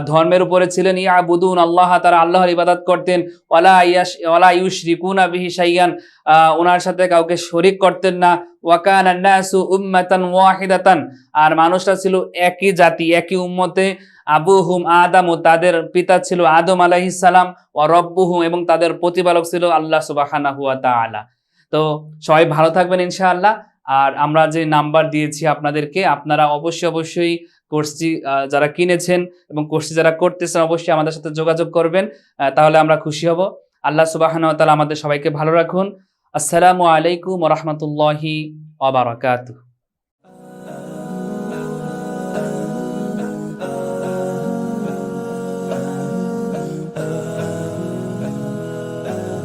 ধর্মের উপরে ছিলেন। ইয়াবুদুন আল্লাহ, তারা আল্লাহর ইবাদত করতেন। ওয়ালা ইউশরিকুনা বিহি শাইয়ান, ওনার সাথে কাউকে শরীক করতেন না। ওয়াকানান নাসু উম্মাতান ওয়াহিদাতান, আর মানুষরা ছিল একই জাতি, একই উম্মতে। আবুহুম আদামু, তাদের পিতা ছিল আদম আলাইহিস সালাম। ওয়া রব্বুহুম, এবং তাদের প্রতিপালক ছিল আল্লাহ সুবহানাহু ওয়া তাআলা। তো সবাই ভালো থাকবেন ইনশাআল্লাহ। আর আমরা যে নাম্বার দিয়েছি আপনাদেরকে, আপনারা অবশ্যই কোর্সটি যারা কিনেছেন এবং কোর্সটি যারা করতেছেন অবশ্যই আমাদের সাথে যোগাযোগ করবেন, তাহলে আমরা খুশি হব। আল্লাহ সুবহানাহু ওয়া তাআলা আমাদের সবাইকে ভালো রাখুন। আসসালামু আলাইকুম ওয়া রাহমাতুল্লাহি ওয়া বারাকাতুহু।